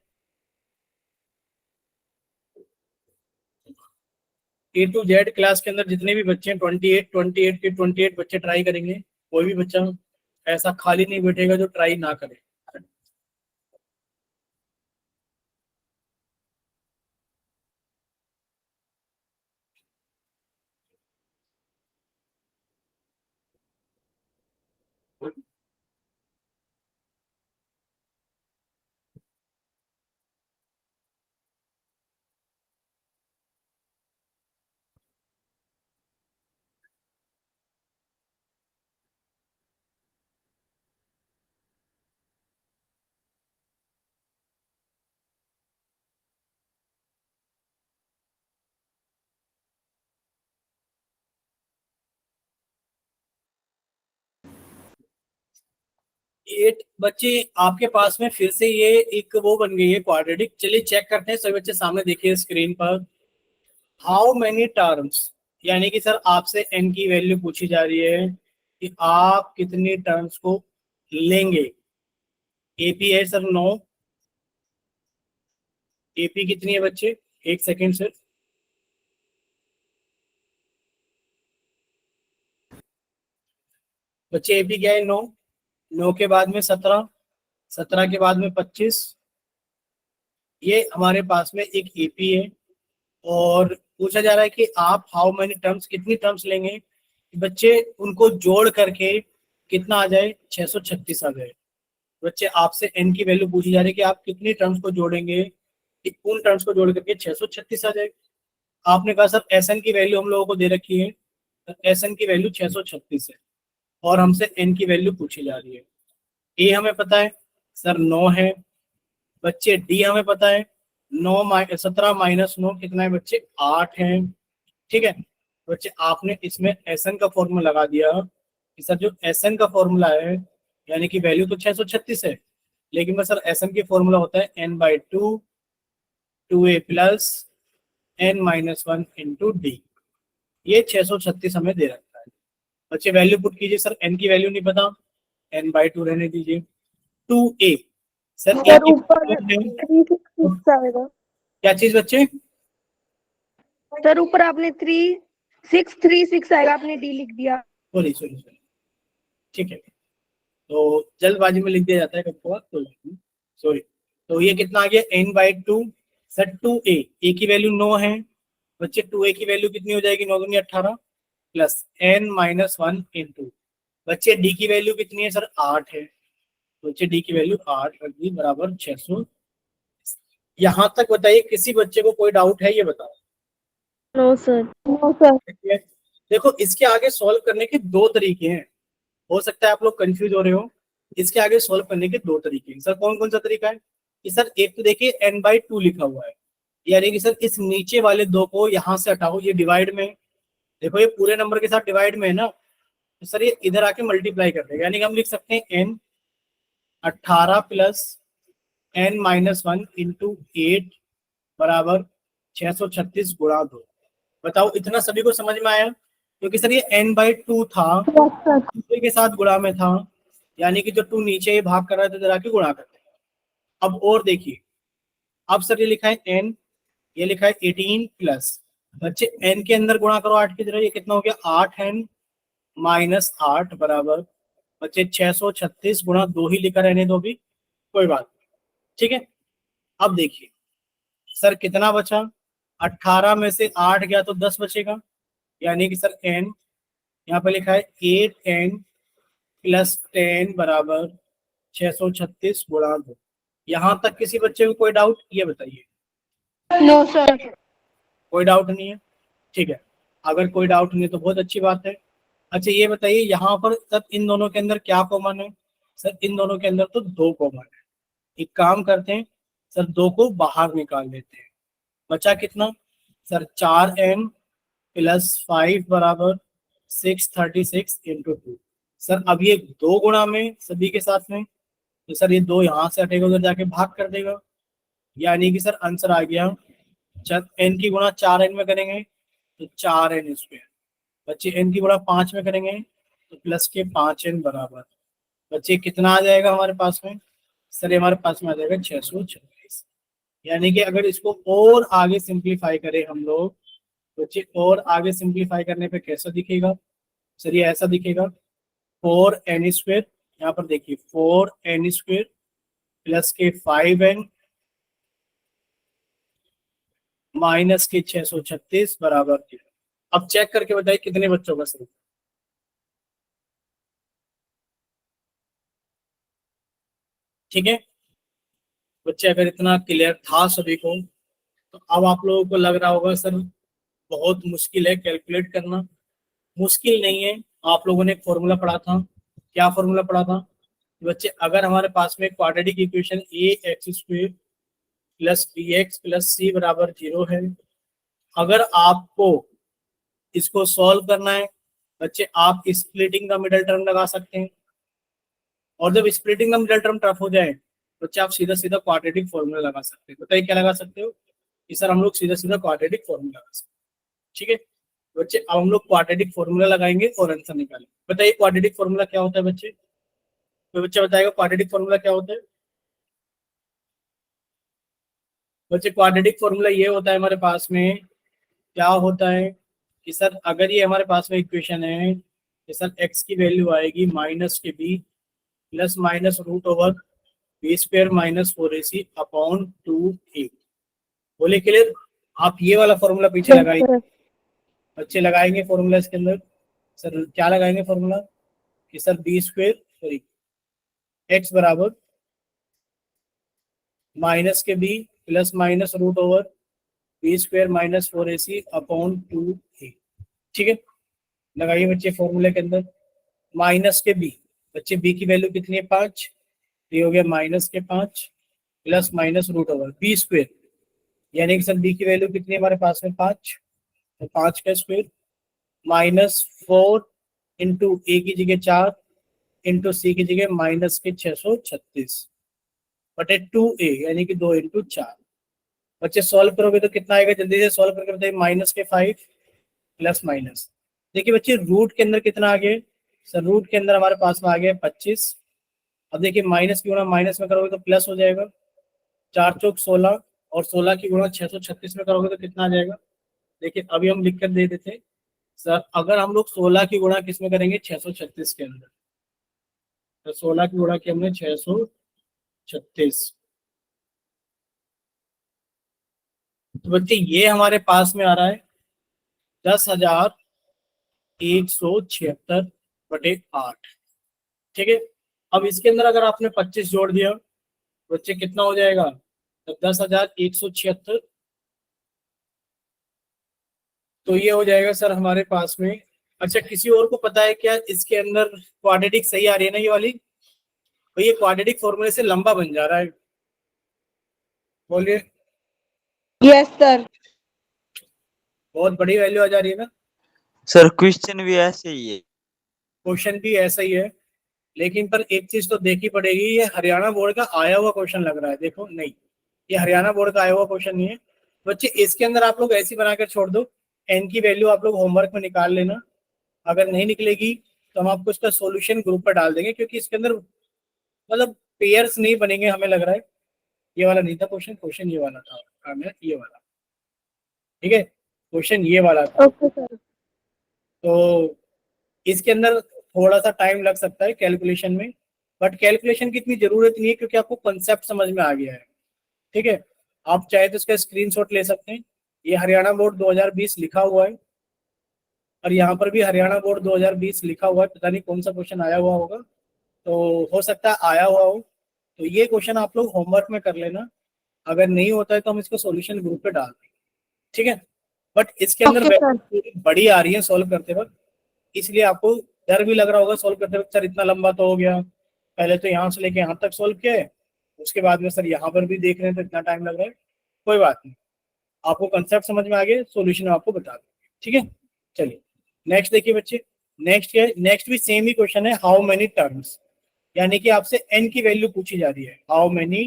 ए टू जेड क्लास के अंदर जितने भी बच्चे हैं 28 के 28 बच्चे ट्राई करेंगे। कोई भी बच्चा ऐसा खाली नहीं बैठेगा जो ट्राई ना करे। एट बच्चे आपके पास में फिर से ये एक वो बन गई है क्वाड्रेटिक। चलिए चेक करते हैं सभी बच्चे, सामने देखिए स्क्रीन पर। हाउ मेनी टर्म्स, यानी कि सर आपसे n की वैल्यू पूछी जा रही है कि आप कितनी टर्म्स को लेंगे। एपी है सर 9। एपी कितनी है बच्चे, एक सेकेंड सर। बच्चे एपी क्या है 9। 9 के बाद में 17, 17 के बाद में 25। ये हमारे पास में एक एपी है। और पूछा जा रहा है कि आप हाउ मेनी टर्म्स, कितनी टर्म्स लेंगे। बच्चे उनको जोड़ करके कितना आ जाए, 636 आ जाए। बच्चे आपसे n की वैल्यू पूछी जा रही है कि आप कितनी टर्म्स को जोड़ेंगे कि उन टर्म्स को जोड़ करके 636 आ जाए। आपने कहा सर एस एन की वैल्यू हम लोगों को दे रखी है, एस एन की वैल्यू 636 है और हमसे n की वैल्यू पूछी जा रही है। ए हमें पता है सर 9 है। बच्चे डी हमें पता है 17 माइनस 9 कितना है बच्चे, 8 है। ठीक है बच्चे, आपने इसमें एस एन का फॉर्मूला लगा दिया कि सर जो एस एन का फॉर्मूला है, यानी कि वैल्यू तो 636 है, लेकिन बस सर एस एन की फॉर्मूला होता है n/2 2a plus n-1 into D. ये 636 हमें दे रखा है। बच्चे वैल्यू पुट कीजिए। सर n की वैल्यू नहीं पता, n/2 रहने दीजिए। 2a सर a सर की ऊपर value है। 366 आएगा। क्या चीज बच्चे, सर ऊपर आपने 3636 आएगा, आपने डी लिख दिया। सॉरी सॉरी सॉरी, ठीक है तो जल्दबाजी में लिख दिया जाता है कभी कभार, तो सॉरी। तो ये कितना आ गया n/2 सर 2a, a की वैल्यू 9 है। बच्चे 2a की वैल्यू कितनी हो जाएगी, 9 दूनी 18 प्लस n-1 इंटू। बच्चे डी की वैल्यू कितनी है सर, 8 है। बच्चे डी की वैल्यू 8 रख दी बराबर 600। यहां तक बताइए किसी बच्चे को कोई डाउट है, ये बताओ। No sir, no sir. देखो इसके आगे सॉल्व करने के दो तरीके हैं, हो सकता है आप लोग कंफ्यूज हो रहे हो। इसके आगे सॉल्व करने के दो तरीके हैं सर। कौन कौन सा तरीका है कि सर एक तो देखिए n/2 लिखा हुआ है, यानी कि सर इस नीचे वाले दो को यहां से हटाओ, ये डिवाइड में, देखो ये पूरे नंबर के साथ डिवाइड में है ना, तो सर ये इधर आके मल्टीप्लाई कर देगा, यानी कि हम लिख सकते हैं n 18 प्लस n-1 इंटू 8 बराबर 636 गुणा 2। बताओ इतना सभी को समझ में आया, क्योंकि सर ये n/2 था, दूसरे के साथ गुणा में था, यानी कि जो 2 नीचे ये भाग कर रहा था इधर आके गुणा कर देगा। अब और देखिए, अब सर ये लिखा है n, ये लिखा है 18 प्लस, बच्चे n के अंदर गुणा करो 8 की तरह, ये कितना हो गया 8n-8 बराबर बच्चे 636 गुणा 2 ही लिखा रहने दो भी, कोई बात नहीं। ठीक है अब देखिए सर कितना बचा, 18 में से 8 गया तो 10 बचेगा, यानी कि सर n यहाँ पे लिखा है 8n प्लस 10 बराबर 636 गुणा 2। यहाँ तक किसी बच्चे को कोई डाउट, ये बताइए। No sir. कोई डाउट नहीं है, ठीक है। अगर कोई डाउट नहीं है तो बहुत अच्छी बात है। अच्छा ये बताइए यहाँ पर तब इन दोनों के अंदर क्या कॉमन है, सर इन दोनों के अंदर तो 2 कॉमन है। एक काम करते हैं सर, 2 को बाहर निकाल लेते हैं। बचा कितना सर, 4n प्लस 5 बराबर 636 इंटू 2। सर अब ये 2 गुणा में सभी के साथ में, तो सर ये 2 यहाँ से हटेगा, उधर जाके भाग कर देगा, यानी कि सर आंसर आ गया n की गुणा 4n में करेंगे तो 4n स्क्वायर। बच्चे n की गुणा 5 में करेंगे तो प्लस के 5n बराबर बच्चे कितना आ जाएगा हमारे पास में, सर ये हमारे पास में आ जाएगा 636। यानी कि अगर इसको और आगे सिंप्लीफाई करें हम लोग, बच्चे और आगे सिंप्लीफाई करने पे कैसा दिखेगा, सर ये ऐसा दिखेगा 4n स्क्वायर, यहाँ पर देखिए 4n स्क्वायर प्लस के 5n माइनस के 636 बराबर 0। अब चेक करके बताइए कितने बच्चों का सही। ठीक है बच्चे, अगर इतना क्लियर था सभी को, तो अब आप लोगों को लग रहा होगा सर बहुत मुश्किल है कैलकुलेट करना। मुश्किल नहीं है, आप लोगों ने एक फॉर्मूला पढ़ा था। क्या फॉर्मूला पढ़ा था बच्चे, अगर हमारे पास में quadratic equation ax² plus bx plus c बराबर 0 है, अगर आपको इसको सॉल्व करना है बच्चे, आप स्प्लिटिंग का मिडल टर्म लगा सकते हैं और जब splitting the middle term tough हो जाए बच्चे आप सीधा सीधा क्वाड्रेटिक फॉर्मूला लगा सकते हो। बताइए क्या लगा सकते हो कि सर हम लोग सीधा सीधा क्वाड्रेटिक फॉर्मूला लगा सकते हैं। ठीक है बच्चे, अब हम लोग क्वाड्रेटिक फॉर्मूला लगाएंगे और आंसर निकालेंगे। बताइए क्वाड्रेटिक फॉर्मूला क्या होता है बच्चे, कोई बच्चा बताएगा क्वाड्रेटिक फॉर्मूला क्या होता है? बच्चे क्वाड्रेटिक फॉर्मूला ये होता है हमारे पास में, क्या होता है कि सर अगर ये हमारे पास में इक्वेशन है कि सर x की वैल्यू आएगी माइनस के b plus minus root over b square minus 4ac upon 2a। बोले क्लियर? आप ये वाला फॉर्मूला पीछे लगाइए बच्चे, लगाएंगे फॉर्मूला इसके अंदर। सर क्या लगाएंगे फॉर्मूला कि sir b square sorry x बराबर माइनस के b plus minus root over b square minus 4ac upon 2a। ठीक है, लगाइए बच्चे फॉर्मूले के अंदर माइनस के बी, बच्चे बी की वैल्यू कितनी है 5, ये हो गया माइनस के 5 plus minus root over b square, यानी कि सर बी की वैल्यू कितनी है हमारे पास में 5, तो 5 का स्क्वायर माइनस 4 इंटू ए की जगह 4 इंटू सी की जगह माइनस के 636 बटे 2a यानी कि 2 इंटू 4। बच्चे सॉल्व करोगे तो कितना आएगा, जल्दी से सॉल्व करके बताइए। माइनस के 5 प्लस माइनस, देखिए बच्चे रूट के अंदर कितना आ गया सर, रूट के अंदर हमारे पास में आ गया 25। अब देखिए माइनस की गुणा माइनस में करोगे तो प्लस हो जाएगा, 4 चौक 16 और 16 की गुणा 636 में करोगे तो कितना आ जाएगा। देखिए अभी हम लिख कर दे देते सर, अगर हम लोग 16 की गुणा किस में करेंगे 636 के अंदर, तो 16 की गुणा की हमने 636, तो बच्चे ये हमारे पास में आ रहा है 10,176 बटे 8। ठीक है, अब इसके अंदर अगर आपने 25 जोड़ दिया बच्चे कितना हो जाएगा, तो 10,176, तो ये हो जाएगा सर हमारे पास में। अच्छा किसी और को पता है क्या इसके अंदर क्वाड्रेटिक सही आ रही है ना ये वाली, तो ये क्वाड्रेटिक फॉर्मूले से लंबा बन जा रहा है, बोलिए। Yes sir. बहुत बड़ी वैल्यू आ जा रही है ना सर, क्वेश्चन भी ऐसे ही है, क्वेश्चन भी ऐसा ही है, लेकिन पर एक चीज तो देखी पड़ेगी, ये हरियाणा बोर्ड का आया हुआ क्वेश्चन लग रहा है। देखो नहीं, ये हरियाणा बोर्ड का आया हुआ क्वेश्चन नहीं है बच्चे। इसके अंदर आप लोग ऐसी बनाकर छोड़ दो, एन की वैल्यू आप लोग होमवर्क में निकाल लेना, अगर नहीं निकलेगी तो हम आपको इसका सॉल्यूशन ग्रुप पर डाल देंगे, क्योंकि इसके अंदर मतलब पेयर्स नहीं बनेंगे हमें लग रहा है। ये वाला नहीं था क्वेश्चन, क्वेश्चन ये वाला था, ये वाला। ठीक है, क्वेश्चन ये वाला था। Okay sir. तो इसके अंदर थोड़ा सा टाइम लग सकता है कैलकुलेशन में, बट कैलकुलेशन की इतनी जरूरत नहीं है क्योंकि आपको कंसेप्ट समझ में आ गया है। ठीक है, आप चाहे तो इसका स्क्रीनशॉट ले सकते हैं, ये हरियाणा बोर्ड 2020 लिखा हुआ है और यहाँ पर भी हरियाणा बोर्ड 2020 लिखा हुआ है, पता नहीं कौन सा क्वेश्चन आया हुआ होगा, तो हो सकता है आया हुआ हो। तो ये क्वेश्चन आप लोग होमवर्क में कर लेना, अगर नहीं होता है तो हम इसको सॉल्यूशन ग्रुप पे डाल देंगे। ठीक है, बट इसके अंदर Okay, sir. वैल्यू बड़ी आ रही है सॉल्व करते वक्त, इसलिए आपको डर भी लग रहा होगा सॉल्व करते वक्त, सर इतना लंबा तो हो गया, पहले तो यहाँ से लेके यहाँ तक सॉल्व किया है, उसके बाद में सर यहाँ पर भी देख रहे हैं तो इतना टाइम लग रहा है। कोई बात नहीं, आपको कंसेप्ट समझ में आ गया, सॉल्यूशन आपको बता देंगे। ठीक है, चलिए नेक्स्ट देखिए बच्चे, नेक्स्ट क्या है, नेक्स्ट भी सेम ही क्वेश्चन है, हाउ मेनी टर्म्स, यानी कि आपसे एन की वैल्यू पूछी जा रही है, हाउ मेनी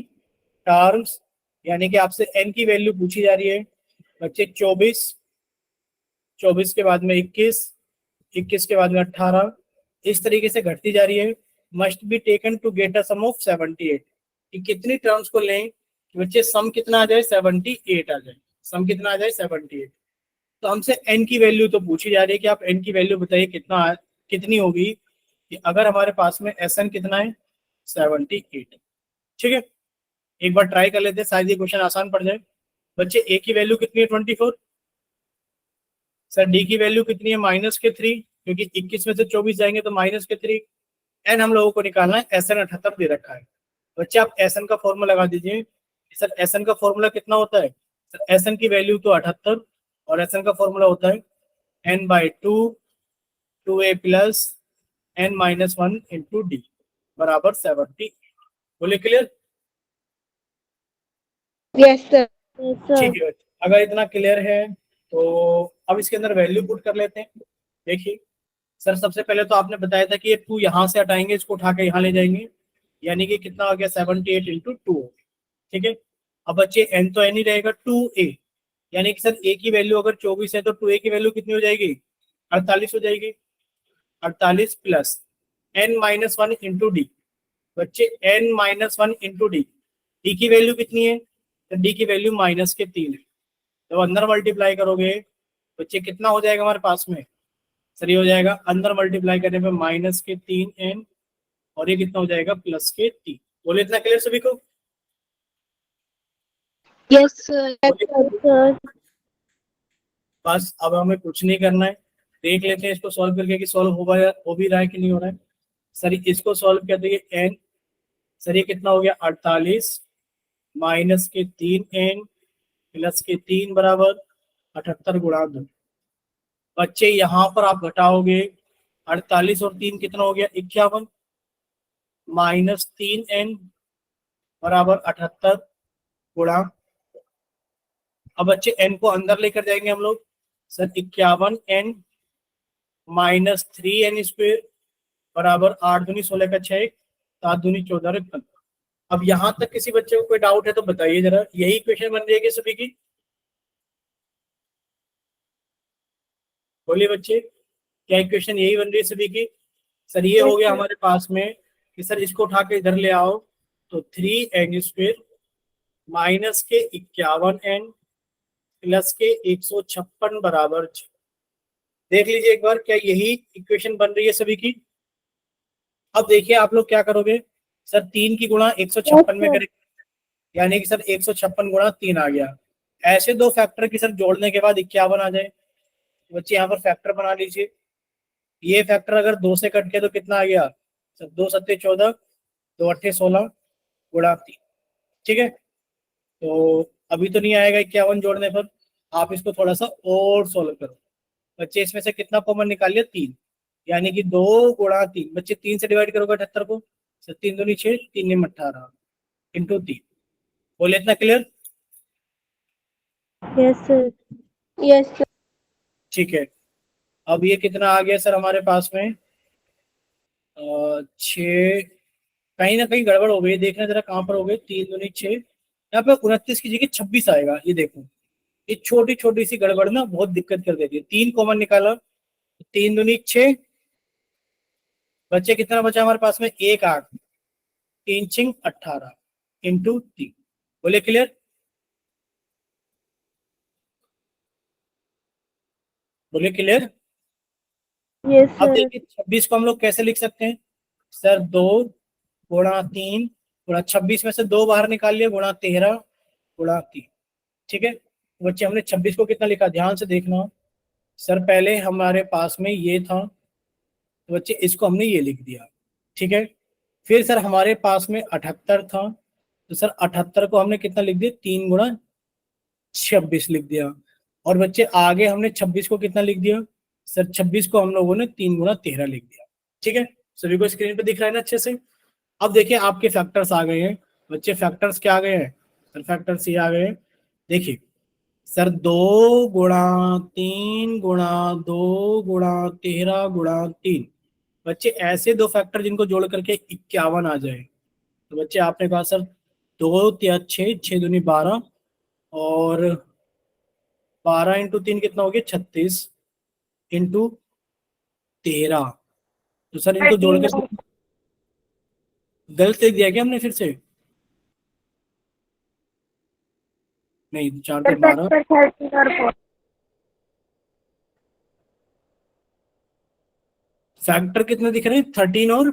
टर्म्स, यानी कि आपसे एन की वैल्यू पूछी जा रही है बच्चे 24, 24 के बाद में 21, 21 के बाद में 18, इस तरीके से घटती जा रही है। Must be taken to get a sum of 78, कि कितनी टर्म्स को लें कि बच्चे सम कितना आ जाए 78 आ जाए, सम कितना आ जाए 78। तो हमसे एन की वैल्यू तो पूछी जा रही है कि आप एन की वैल्यू बताइए कितनी होगी, कि अगर हमारे पास में एस एन कितना है 78। ठीक है, एक बार ट्राई कर लेते हैं, शायद ये क्वेश्चन आसान पड़ जाए। बच्चे ए की वैल्यू कितनी है 24, सर डी की वैल्यू कितनी है -3, क्योंकि 21 में से 24 जाएंगे तो -3, एन हम लोगों को निकालना है, एस एन 78 दे रखा है। बच्चे आप एस एन का फॉर्मूला लगा दीजिए, सर एस एन का फॉर्मूला कितना होता है, सर एस एन की वैल्यू तो 78 और एस एन का फॉर्मूला होता है n/2 2a plus n-1 into D बराबर 70। बोले clear? Yes sir. Yes sir. ठीक है, अगर इतना क्लियर है तो अब इसके अंदर वैल्यू पुट कर लेते हैं। देखिए सर सबसे पहले तो आपने बताया था कि ये 2 यहाँ से हटाएंगे, इसको उठा के यहाँ ले जाएंगे, यानी कि कितना हो गया 78 इंटू 2। ठीक है, अब बच्चे n तो n ही रहेगा 2a, यानी कि सर a की वैल्यू अगर 24 है तो 2a की वैल्यू कितनी हो जाएगी 48 हो जाएगी। 48 plus n minus one into D. बच्चे n minus one into D, D की वैल्यू कितनी है तो डी की वैल्यू -3 है। जब अंदर मल्टीप्लाई करोगे बच्चे कितना हो जाएगा हमारे पास में, सर ये हो जाएगा अंदर मल्टीप्लाई करने पे -3n और ये कितना हो जाएगा +3। बोले इतना क्लियर सभी को? Yes sir. बस अब हमें कुछ नहीं करना है, देख लेते हैं इसको सॉल्व करके कि सॉल्व हो भी रहा है कि नहीं हो रहा है। सर इसको सॉल्व कर देंगे n, सर ये कितना हो गया 48 -3n +3 बराबर 78 गुणा 2। बच्चे यहाँ पर आप घटाओगे 48 और 3 कितना हो गया 51 -3n बराबर 78 गुणा। अब बच्चे n को अंदर लेकर जाएंगे हम लोग, सर 51n -3n स्क्वायर बराबर 8 दूनी 16 का 6, 7 दूनी 14 और 15। अब यहां तक किसी बच्चे को कोई डाउट है तो बताइए जरा, यही इक्वेशन बन जाएगी सभी की? बोलिए बच्चे, क्या इक्वेशन यही बन रही है सभी की? सर ये हो गया हमारे पास में कि सर इसको उठा के इधर ले आओ तो 3n स्क्वायर माइनस के 51n प्लस के 156 बराबर 6। देख लीजिए एक बार, क्या यही इक्वेशन बन रही है सभी की? अब देखिए आप लोग क्या करोगे, सर 3 की गुणा 156 में करेंगे, यानी कि सर 156 गुणा 3 आ गया। ऐसे दो फैक्टर की सर जोड़ने के बाद 51 आ जाए, बच्चे यहाँ पर फैक्टर बना लीजिए। ये फैक्टर अगर 2 से कट के तो कितना आ गया सर, 2 सत्ते 14, 2 अट्ठे 16 गुणा 3। ठीक है, तो अभी तो नहीं आएगा 51 जोड़ने पर, आप इसको थोड़ा सा और सोल्व करो। बच्चे इसमें से कितना कॉमन निकाल लिया 3, यानी कि 2 गुणा 3। बच्चे 3 से डिवाइड करोगे 78 को, सर 3 दूनी 6, 3 निम 18 इंटू 3। बोले इतना clear? Yes sir. Yes sir. ठीक है, अब ये कितना आ गया सर हमारे पास में 6, कहीं ना कहीं गड़बड़ हो गई, देखना जरा कहाँ पर हो गई। 3 दूनी 6, यहाँ पे 29 की जगह 26 आएगा, ये देखो ये छोटी छोटी सी गड़बड़ ना बहुत दिक्कत कर देती है। 3 कॉमन निकाला, 3 दूनी 6, बच्चे कितना बचा हमारे पास में 1 8, 3 6 18 इंटू 3। बोले क्लियर? बोले क्लियर? यस अब सर। देखिए 26 को हम लोग कैसे लिख सकते हैं, सर 2 गुणा 3 गुणा 26 में से 2 बाहर निकाल लिया, गुणा 13 गुणा 3। ठीक है, बच्चे हमने 26 को कितना लिखा ध्यान से देखना। सर पहले हमारे पास में ये था, तो बच्चे इसको हमने ये लिख दिया। ठीक है, फिर सर हमारे पास में 78 था, तो सर 78 को हमने कितना लिख दिया 3 गुणा 26 लिख दिया। और बच्चे आगे हमने 26 को कितना लिख दिया, सर 26 को हम लोगों ने 3 गुणा 13 लिख दिया। ठीक है, सभी को स्क्रीन पे दिख रहा है ना अच्छे से? अब देखिए आपके फैक्टर्स आ गए हैं बच्चे, फैक्टर्स क्या आ गए हैं सर, फैक्टर्स ये आ गए हैं। देखिए सर 2 गुणा 3 गुणा 2 गुणा 13 गुणा 3। बच्चे ऐसे दो फैक्टर जिनको जोड़ करके 51 आ जाए, तो बच्चे आपने कहा सर 2 या 6, 6 दूनी 12 और 12 इंटू 3 कितना हो गया 36 इंटू 13। तो सर इनको जोड़ कर गलत लिख दिया क्या हमने फिर से? नहीं, 4 पे 12 फैक्टर कितने दिख रहे हैं 13 और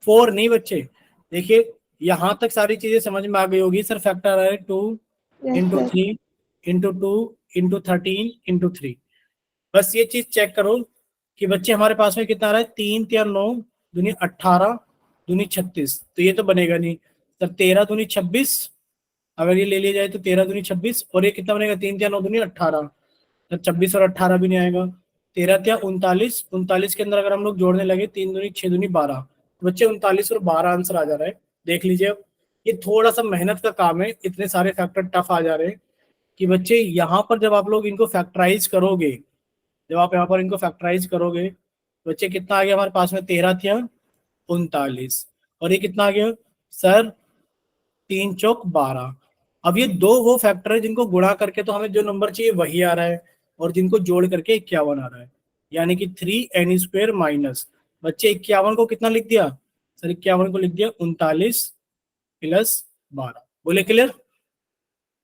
4 नहीं बच्चे। देखिए यहां तक सारी चीजें समझ में आ गई होगी। सर फैक्टर है 2 इंटू 3 इंटू 2 इंटू 13 इंटू 3। बस ये चीज चेक करो कि बच्चे हमारे पास में कितना आ रहा है 3 3 9 दूनी 18 दूनी 36, तो ये तो बनेगा नहीं। सर 13 दूनी 26, अगर ये ले लिया जाए तो 13 दूनी 26, और ये कितना बनेगा 3 3 9 दूनी 18, तो 26 और 18 भी नहीं आएगा। 13 क्या 39, 39 के अंदर अगर हम लोग जोड़ने लगे 3 दूनी 6 दूनी 12, तो बच्चे 39 और 12 आंसर आ जा रहा है। देख लीजिए, ये थोड़ा सा मेहनत का काम है, इतने सारे फैक्टर टफ आ जा रहे हैं कि बच्चे यहाँ पर जब आप लोग इनको फैक्टराइज करोगे, जब आप यहाँ पर इनको फैक्टराइज करोगे बच्चे कितना आ गया हमारे पास में, 13 था 39, और ये कितना आ गया सर, 3 चौक 12। अब ये दो वो फैक्टर है जिनको गुणा करके तो हमें जो नंबर चाहिए वही आ रहा है, और जिनको जोड़ करके 51 आ रहा है, यानी कि 3n² माइनस, बच्चे 51 को कितना लिख दिया सर, 51 को लिख दिया 39 प्लस 12। बोले क्लियर?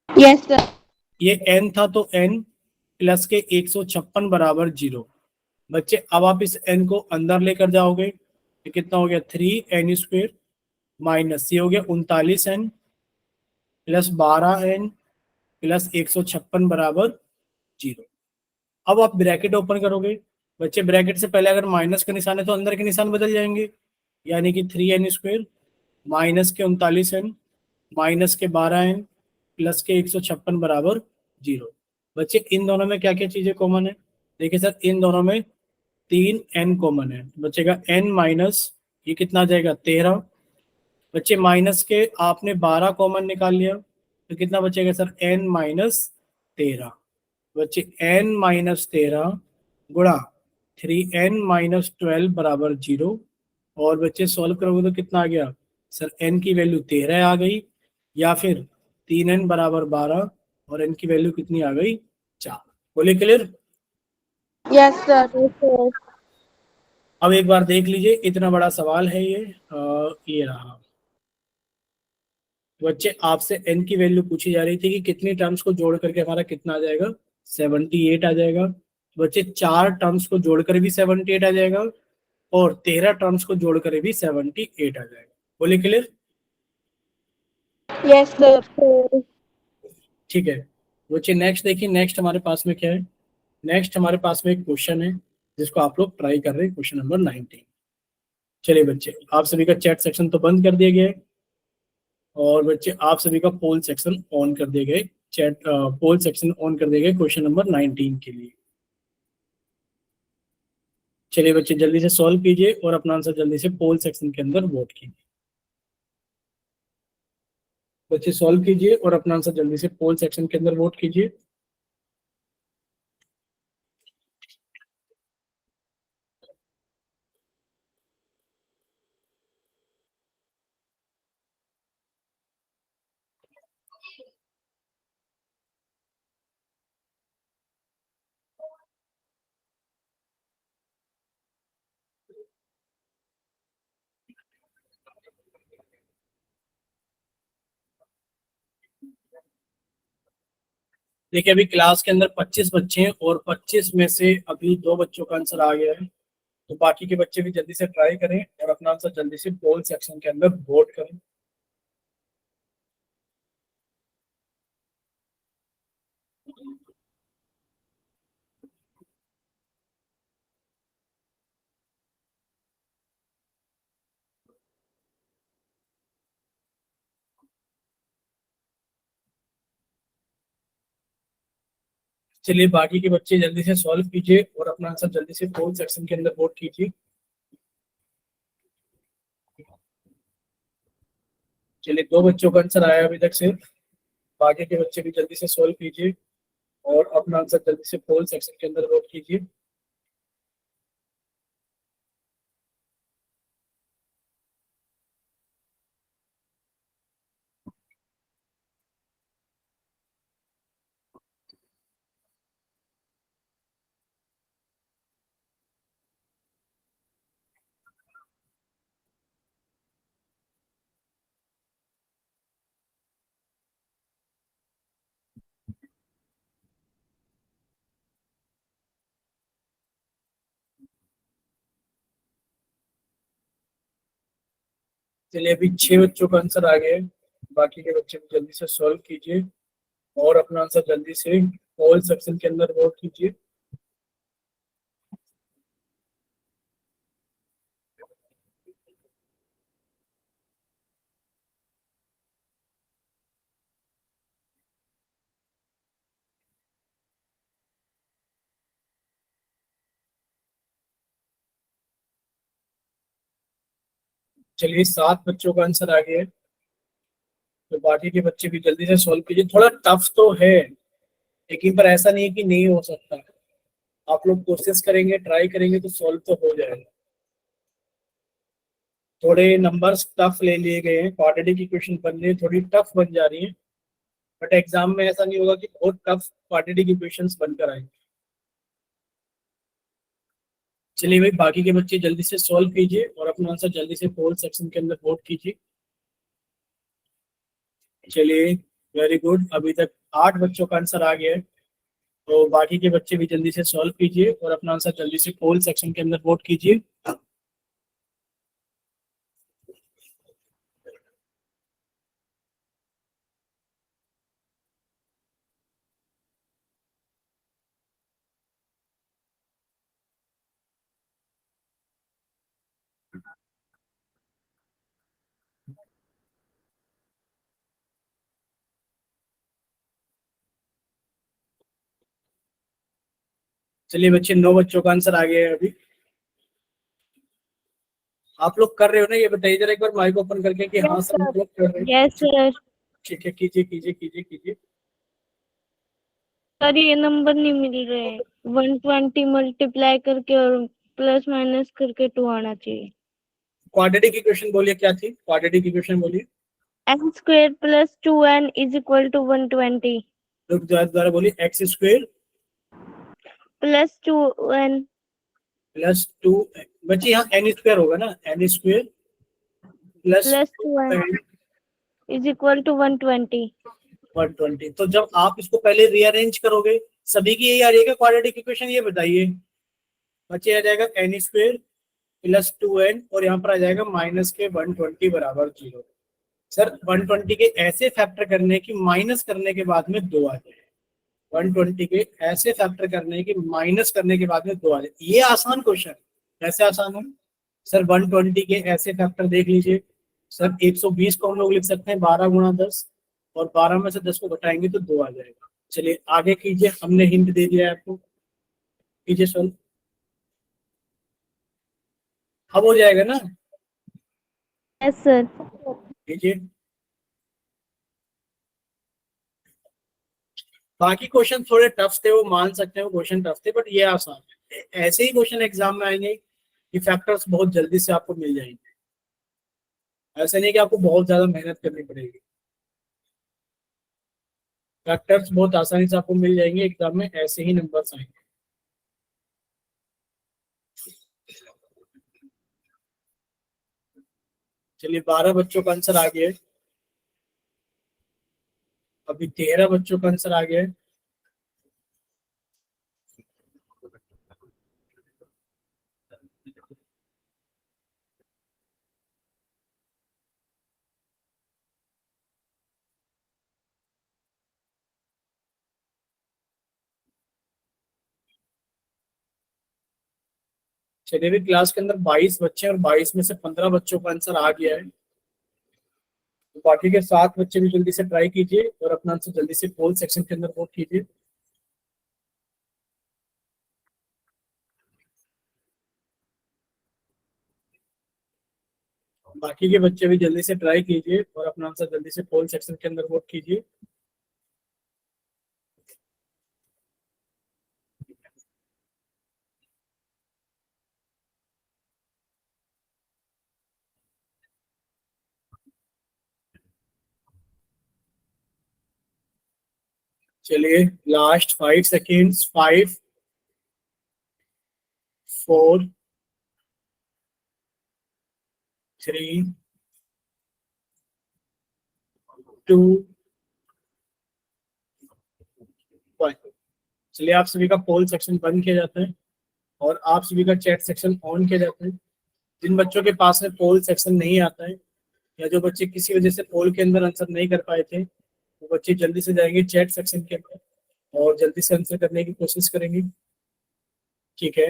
Yes sir. ये n था तो n प्लस के 156 बराबर 0। बच्चे अब आप इस n को अंदर लेकर जाओगे, ये कितना हो गया 3n² माइनस ये हो गया 39n प्लस 12n प्लस 156 बराबर 0। अब आप ब्रैकेट ओपन करोगे, बच्चे ब्रैकेट से पहले अगर माइनस का निशान है तो अंदर के निशान बदल जाएंगे, यानी कि 3n² माइनस के 39n माइनस के 12n प्लस के 156 बराबर 0। बच्चे इन दोनों में क्या क्या चीजें कॉमन है, देखिए सर इन दोनों में 3n कॉमन है, बचेगा n माइनस ये कितना आ जाएगा 13। बच्चे माइनस के आपने 12 कॉमन निकाल लिया तो कितना बचेगा सर, n माइनस 13। बच्चे n माइनस 13 गुणा 3n माइनस 12 बराबर 0। और बच्चे सॉल्व करोगे तो कितना आ गया सर, n की वैल्यू 13 आ गई, या फिर 3n बराबर 12 और n की वैल्यू कितनी आ गई 4। बोले क्लियर? Yes sir. अब एक बार देख लीजिए, इतना बड़ा सवाल है ये रहा। बच्चे आपसे n की वैल्यू पूछी जा रही थी कि कितनी टर्म्स को जोड़ करके हमारा कितना आ जाएगा, 78 आ जाएगा। बच्चे 4 टर्म्स को जोड़कर भी 78 आ जाएगा, और 13 टर्म्स को जोड़कर भी 78 आ जाएगा। बोले क्लियर? Yes sir. ठीक है बच्चे, नेक्स्ट देखिए, नेक्स्ट हमारे पास में क्या है। नेक्स्ट हमारे पास में एक क्वेश्चन है जिसको आप लोग ट्राई कर रहे हैं, क्वेश्चन नंबर 19। चलिए बच्चे, आप सभी का चैट सेक्शन तो बंद कर दिया गया है, और बच्चे आप सभी का पोल सेक्शन ऑन कर दिए गए, चैट पोल सेक्शन ऑन कर दिए गए क्वेश्चन नंबर 19 के लिए। चलिए बच्चे जल्दी से सॉल्व कीजिए और अपना आंसर जल्दी से पोल सेक्शन के अंदर वोट कीजिए। बच्चे सॉल्व कीजिए और अपना आंसर जल्दी से पोल सेक्शन के अंदर वोट कीजिए। देखिए अभी क्लास के अंदर 25 बच्चे हैं, और 25 में से अभी 2 बच्चों का आंसर आ गया है, तो बाकी के बच्चे भी जल्दी से ट्राई करें और अपना आंसर जल्दी से पोल सेक्शन के अंदर वोट करें। चलिए बाकी के बच्चे जल्दी से सॉल्व कीजिए और अपना आंसर जल्दी से पोल सेक्शन के अंदर वोट कीजिए। चलिए 2 बच्चों का आंसर आया अभी तक से, बाकी के बच्चे भी जल्दी से सॉल्व कीजिए और अपना आंसर जल्दी से पोल सेक्शन के अंदर वोट कीजिए। चलिए अभी 6 बच्चों का आंसर आ गया है, बाकी के बच्चे भी जल्दी से सॉल्व कीजिए और अपना आंसर जल्दी से पोल सेक्शन के अंदर वोट कीजिए। चलिए 7 बच्चों का आंसर आ गया है, तो बाकी के बच्चे भी जल्दी से सॉल्व कीजिए। थोड़ा टफ तो है, लेकिन पर ऐसा नहीं है कि नहीं हो सकता। आप लोग कोशिश करेंगे, ट्राई करेंगे तो सॉल्व तो हो जाएगा। थोड़े नंबर्स टफ ले लिए गए हैं, क्वाड्रेटिक इक्वेशन बन रही है, थोड़ी टफ बन जा रही है, बट एग्जाम में ऐसा नहीं होगा कि बहुत टफ क्वाड्रेटिक इक्वेशंस बनकर आएंगे। चलिए भाई, बाकी के बच्चे जल्दी से सॉल्व कीजिए और अपना आंसर जल्दी से पोल सेक्शन के अंदर वोट कीजिए। चलिए, वेरी गुड, अभी तक 8 बच्चों का आंसर आ गया है, तो बाकी के बच्चे भी जल्दी से सॉल्व कीजिए और अपना आंसर जल्दी से पोल सेक्शन के अंदर वोट कीजिए। चलिए बच्चे, 9 बच्चों का आंसर आ गया है अभी। आप लोग कर रहे हो ना, ये बताइए जरा एक बार माइक ओपन करके कि हाँ Yes, सर, sir. हम लोग कर रहे हैं। Yes, sir. ठीक है, कीजिए कीजिए कीजिए कीजिए। सर ये नंबर नहीं मिल रहे, 120 मल्टीप्लाई करके और प्लस माइनस करके 2 आना चाहिए। क्वाड्रेटिक इक्वेशन बोलिए, क्या थी क्वाड्रेटिक इक्वेशन बोलिए। n square plus 2n is equal to 120 दोबारा बोलिए। X square plus 2n plus 2, बच्चे यहाँ एन स्क्वायर होगा ना, n square plus plus 2n is equal to 120। 120। तो जब आप इसको पहले रीअरेंज करोगे, सभी की यही आ रही है क्वाड्रेटिक इक्वेशन, ये बताइए। बच्चे आ जाएगा एन स्क्वायर प्लस 2n और यहाँ पर आ जाएगा माइनस के 120 बराबर 0। सर 120 के ऐसे फैक्टर करने की माइनस करने के बाद में 2 आ जाए, 120 के ऐसे फैक्टर करने की माइनस करने के बाद में 2 आ जाए। ये आसान क्वेश्चन, कैसे आसान है सर? 120 के ऐसे फैक्टर देख लीजिए सर। 120 को हम लोग लिख सकते हैं 12 गुणा 10, और 12 में से 10 को घटाएंगे तो 2 आ जाएगा। चलिए आगे कीजिए, हमने हिंट दे दिया है आपको, कीजिए सॉल्व। अब हो जाएगा ना? Yes sir. कीजिए। बाकी क्वेश्चन थोड़े टफ थे, वो मान सकते हैं, वो क्वेश्चन टफ थे, बट ये आसान है। ऐसे ही क्वेश्चन एग्जाम में आएंगे कि फैक्टर्स बहुत जल्दी से आपको मिल जाएंगे। ऐसा नहीं कि आपको बहुत ज्यादा मेहनत करनी पड़ेगी, फैक्टर्स बहुत आसानी से आपको मिल जाएंगे एग्जाम में, ऐसे ही नंबर्स आएंगे। चलिए 12 बच्चों का आंसर आ गया है, अभी 13 बच्चों का आंसर आ गया है। चलिए भी, क्लास के अंदर 22 बच्चे हैं और 22 में से 15 बच्चों का आंसर आ गया है, तो बाकी के 7 बच्चे भी जल्दी से ट्राई कीजिए और अपना आंसर जल्दी से पोल सेक्शन के अंदर वोट कीजिए। बाकी के बच्चे भी जल्दी से ट्राई कीजिए और अपना आंसर जल्दी से पोल सेक्शन के अंदर वोट कीजिए। चलिए लास्ट 5 सेकेंड्स, 5 4 3 2 1। चलिए आप सभी का पोल सेक्शन बंद किया जाता है और आप सभी का चैट सेक्शन ऑन किया जाता है। जिन बच्चों के पास में पोल सेक्शन नहीं आता है, या जो बच्चे किसी वजह से पोल के अंदर आंसर नहीं कर पाए थे, वो बच्चे जल्दी से जाएंगे चैट सेक्शन के अंदर और जल्दी से आंसर करने की कोशिश करेंगे। ठीक है,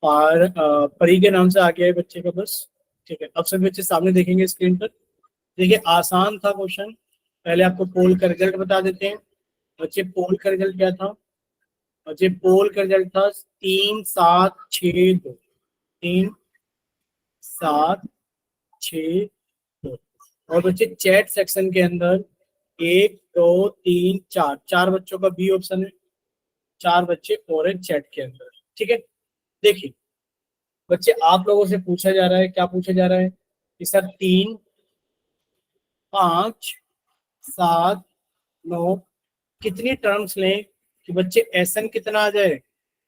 और परी के नाम से आ गया है बच्चे का बस। ठीक है, अब सभी बच्चे सामने देखेंगे स्क्रीन पर। देखिए आसान था क्वेश्चन। पहले आपको पोल का रिजल्ट बता देते हैं। बच्चे पोल का रिजल्ट क्या था? बच्चे पोल का रिजल्ट था 3 7 6 2, 3 7 6 2। और बच्चे चैट सेक्शन के अंदर 1 2 3 4 बच्चों का बी ऑप्शन है। 4 बच्चे और हैं चैट के अंदर। ठीक है, देखिए बच्चे आप लोगों से पूछा जा रहा है, क्या पूछा जा रहा है कि सर 3, 5, 7, 9 कितनी टर्म्स लें कि बच्चे एसएन कितना आ जाए,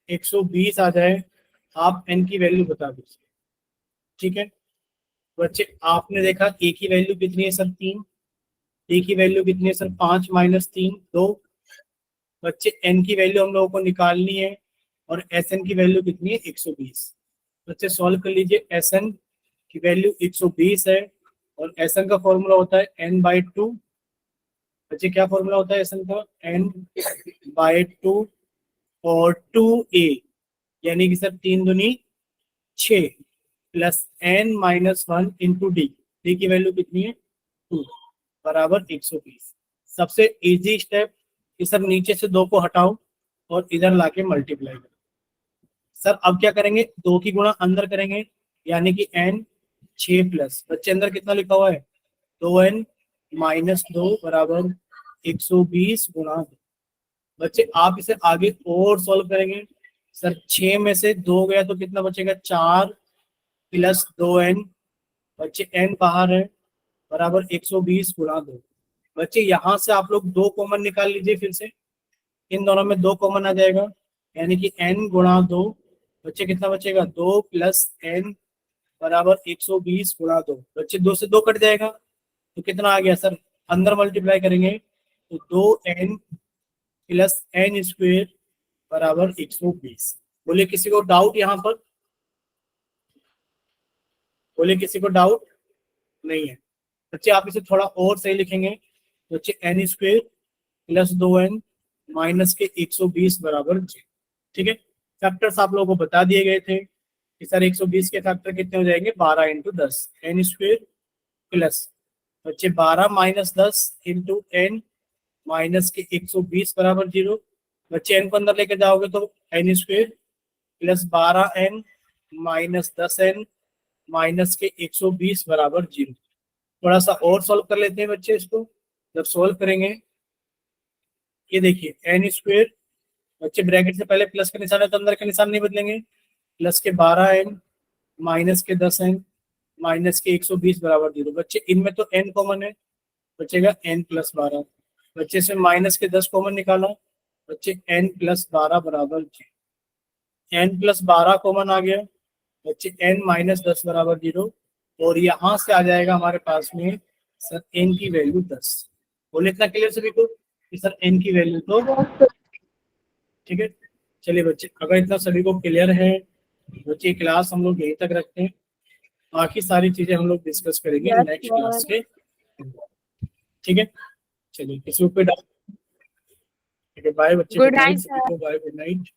120 आ जाए, आप एन की वैल्यू बता दीजिए। ठीक है बच्चे, आपने देखा ए की वैल्यू कितनी है सर 3, ए की वैल्यू कितनी है सर 5 - 3 2। बच्चे एन की वैल्यू हम लोगों को निकालनी है और एस एन की वैल्यू कितनी है 120। बच्चे सॉल्व कर लीजिए, एस एन की वैल्यू 120 है और एस एन का फॉर्मूला होता है n/2। बच्चे क्या फॉर्मूला होता है एस एन का, n/2 और 2a, यानी कि सर 3 दूनी 6 plus n-1 into D, D की वैल्यू कितनी है 2 बराबर 120। सबसे इजी स्टेप कि सर नीचे से 2 को हटाओ और इधर लाके मल्टीप्लाई करो। सर अब क्या करेंगे, 2 की गुणा अंदर करेंगे, यानी कि n 6 प्लस, बच्चे अंदर कितना लिखा हुआ है 2n - 2 बराबर 120 गुणा 2। बच्चे आप इसे आगे और सॉल्व करेंगे, सर 6 में से 2 गया तो कितना बचेगा 4 प्लस 2n, बच्चे n बाहर है बराबर 120 गुणा 2। बच्चे यहाँ से आप लोग 2 कॉमन निकाल लीजिए, फिर से इन दोनों में 2 कॉमन आ जाएगा, यानी कि n गुणा 2। बच्चे कितना बचेगा 2 प्लस n बराबर 120 गुणा 2। बच्चे 2 से 2 कट जाएगा तो कितना आ गया सर, अंदर मल्टीप्लाई करेंगे तो 2n प्लस n स्क्वायर बराबर 120। बोले किसी को डाउट यहाँ पर, बोले किसी को डाउट नहीं है। बच्चे आप इसे थोड़ा और सही लिखेंगे, बच्चे n square plus 2n minus के 120 बराबर 0। ठीक है, फैक्टर्स आप लोगों को बता दिए गए थे कि सर 120 के फैक्टर कितने हो जाएंगे 12 × 10, n स्क्वायर प्लस बच्चे 12 - 10 इंटू n माइनस के 120 बराबर 0। बच्चे n को अंदर लेके जाओगे तो n square plus 12n minus 10n minus के 120 बराबर 0। थोड़ा सा और सॉल्व कर लेते हैं बच्चे इसको। जब सॉल्व करेंगे ये देखिए n स्क्वायर, बच्चे ब्रैकेट से पहले प्लस का निशान है तो अंदर का निशान नहीं बदलेंगे, प्लस के 12n माइनस के 10n माइनस के 120 बराबर 0। बच्चे इनमें तो n कॉमन है, बचेगा n प्लस 12। बच्चे से माइनस के 10 कॉमन निकाला, बच्चे n प्लस 12 बराबर 0। n प्लस 12 कॉमन आ गया, बच्चे n माइनस 10 बराबर 0 और यहाँ से आ जाएगा हमारे पास में सर n की वैल्यू 10। बोले इतना क्लियर सभी को कि सर n की वैल्यू तो ठीक है। चलिए बच्चे, अगर इतना सभी को क्लियर है बच्चे, क्लास हम लोग यहीं तक रखते हैं, बाकी सारी चीजें हम लोग डिस्कस करेंगे Yes, नेक्स्ट sir. क्लास के। ठीक है, चलिए किसी पे डाउट, ठीक है, बाय बच्चे, Good night, sir. Bye, good night.